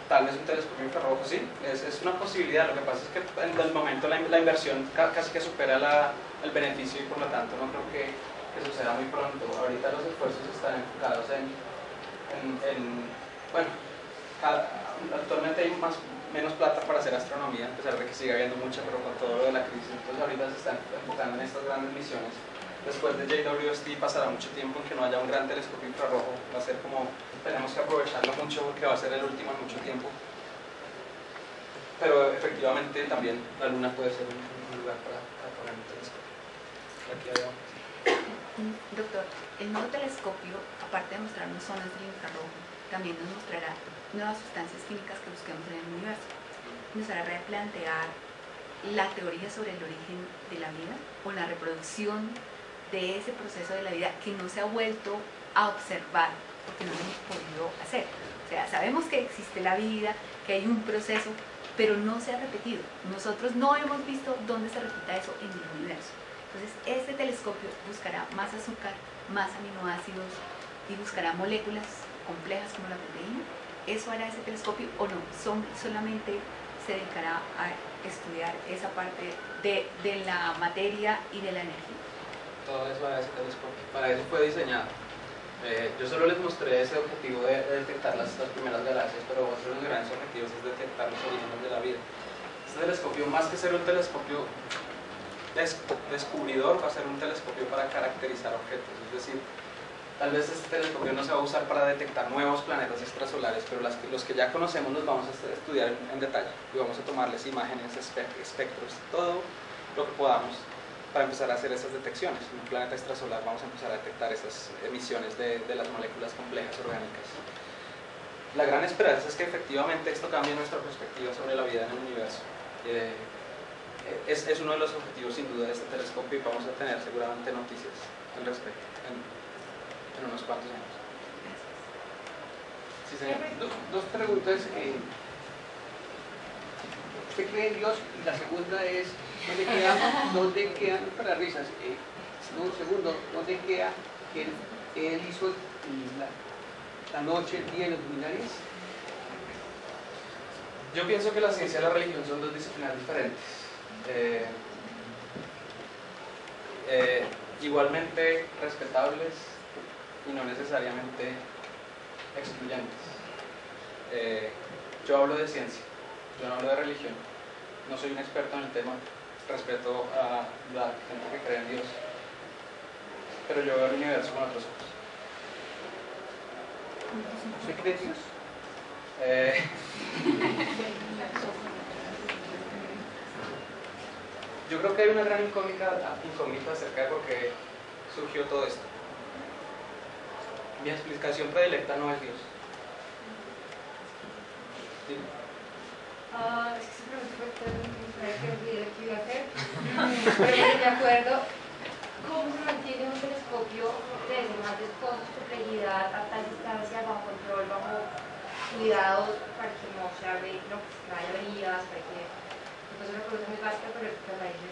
tal vez un telescopio infrarrojo, sí, es una posibilidad. Lo que pasa es que en el momento la inversión casi que supera el beneficio, y por lo tanto no creo que suceda muy pronto. Ahorita los esfuerzos están enfocados bueno, actualmente hay menos plata para hacer astronomía, a pesar de que sigue habiendo mucha, pero con todo lo de la crisis, entonces ahorita se están enfocando en estas grandes misiones. Después de JWST pasará mucho tiempo en que no haya un gran telescopio infrarrojo, va a ser como, tenemos que aprovecharlo mucho porque va a ser el último en mucho tiempo. Pero efectivamente también la Luna puede ser un lugar para poner un telescopio. Aquí hay otro. Doctor, el nuevo telescopio, aparte de mostrarnos zonas del infrarrojo, también nos mostrará nuevas sustancias químicas que busquemos en el universo. Nos hará replantear la teoría sobre el origen de la vida o la reproducción de ese proceso de la vida que no se ha vuelto a observar porque no lo hemos podido hacer. O sea, sabemos que existe la vida, que hay un proceso, pero no se ha repetido. Nosotros no hemos visto dónde se repita eso en el universo. Entonces, este telescopio buscará más azúcar, más aminoácidos y buscará moléculas complejas como la proteína. ¿Eso hará ese telescopio o no? Solamente se dedicará a estudiar esa parte de la materia y de la energía. Todo eso para ese telescopio, para eso fue diseñado. Yo solo les mostré ese objetivo de detectar las primeras galaxias, pero otro de los grandes objetivos es detectar los orígenes de la vida. Este telescopio, más que ser un telescopio descubridor, va a ser un telescopio para caracterizar objetos, es decir, tal vez este telescopio no se va a usar para detectar nuevos planetas extrasolares, pero los que ya conocemos los vamos a estudiar en detalle y vamos a tomarles imágenes, espectros, todo lo que podamos para empezar a hacer esas detecciones. En un planeta extrasolar vamos a empezar a detectar esas emisiones de las moléculas complejas orgánicas. La gran esperanza es que efectivamente esto cambie nuestra perspectiva sobre la vida en el universo. Es uno de los objetivos sin duda de este telescopio y vamos a tener seguramente noticias al respecto en unos cuantos años. Sí, señor. Dos preguntas. ¿Usted cree en Dios? Y la segunda es, ¿dónde quedan para risas? Segundo, ¿dónde queda que él hizo la noche, el día y los luminares? Yo pienso que la ciencia y la religión son dos disciplinas diferentes. Igualmente respetables y no necesariamente excluyentes. Yo hablo de ciencia, yo no hablo de religión, no soy un experto en el tema, respeto a la gente que cree en Dios, pero yo veo el universo con otros ojos. ¿Usted cree en Dios? Yo creo que hay una gran incógnita acerca de por qué surgió todo esto. Mi explicación predilecta no es Dios. ¿Sí? Es que se preguntó que iba a hacer. Pero de acuerdo, ¿cómo se mantiene un telescopio de semejantes cosas, complejidad, a tal distancia, bajo control, bajo cuidados, para que no se haya averías, para que... Entonces una pregunta muy básica, pero que a raíz de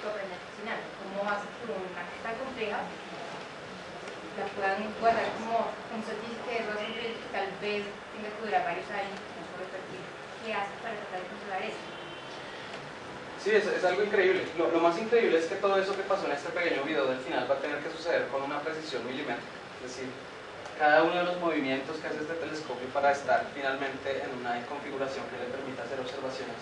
aprender a cocinar. ¿Cómo hace que una cosa tan compleja la puedan guardar como un servicio que tal vez tenga que durar varios años, incluso repetir? ¿Qué hace para tratar de controlar eso? Sí, es algo increíble. Lo más increíble es que todo eso que pasó en este pequeño video del final va a tener que suceder con una precisión milimétrica. Es decir, cada uno de los movimientos que hace este telescopio para estar finalmente en una configuración que le permita hacer observaciones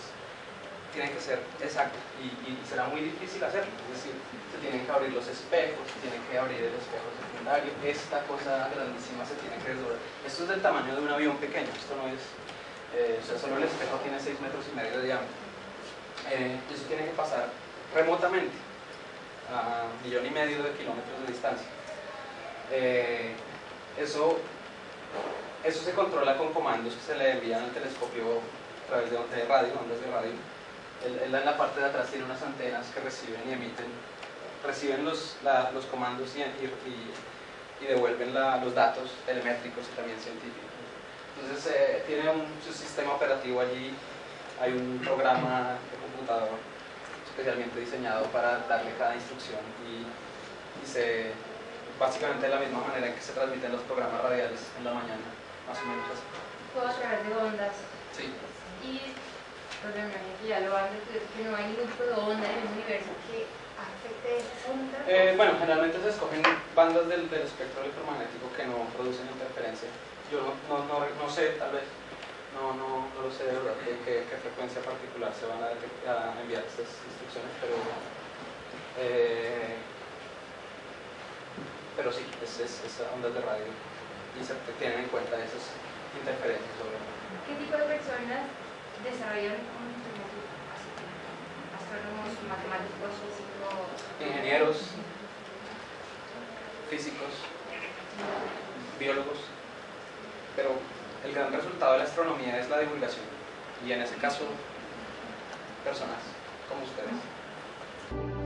tiene que ser exacto y será muy difícil hacerlo, es decir, se tienen que abrir los espejos, se tiene que abrir el espejo secundario, esta cosa grandísima se tiene que desdoblar. Esto es del tamaño de un avión pequeño, esto no es, o sea, solo el espejo tiene 6,5 metros de diámetro. Eso tiene que pasar remotamente, a 1,5 millones de kilómetros de distancia. Eso se controla con comandos que se le envían al telescopio a través de radio, ondas de radio. Él en la parte de atrás tiene unas antenas que reciben y emiten, reciben los comandos y devuelven los datos telemétricos y también científicos. Entonces tiene su sistema operativo allí, hay un programa de computador especialmente diseñado para darle cada instrucción y básicamente de la misma manera en que se transmiten los programas radiales en la mañana, más o menos así. Puedo a través de ondas. Sí. Y pues me imagino que ya lo van a decir que no hay ningún tipo de onda en el universo que afecte esas ondas. Bueno, generalmente se escogen bandas del espectro electromagnético que no producen interferencia. Yo no sé, tal vez, no lo sé de verdad qué frecuencia particular se van a enviar estas instrucciones, pero sí, es ondas de radio y se tienen en cuenta esas interferencias sobre. ¿Qué tipo de personas desarrollan un instrumento así? Astrónomos, matemáticos, físicos, ingenieros, físicos, biólogos, pero el gran resultado de la astronomía es la divulgación y en ese caso personas como ustedes.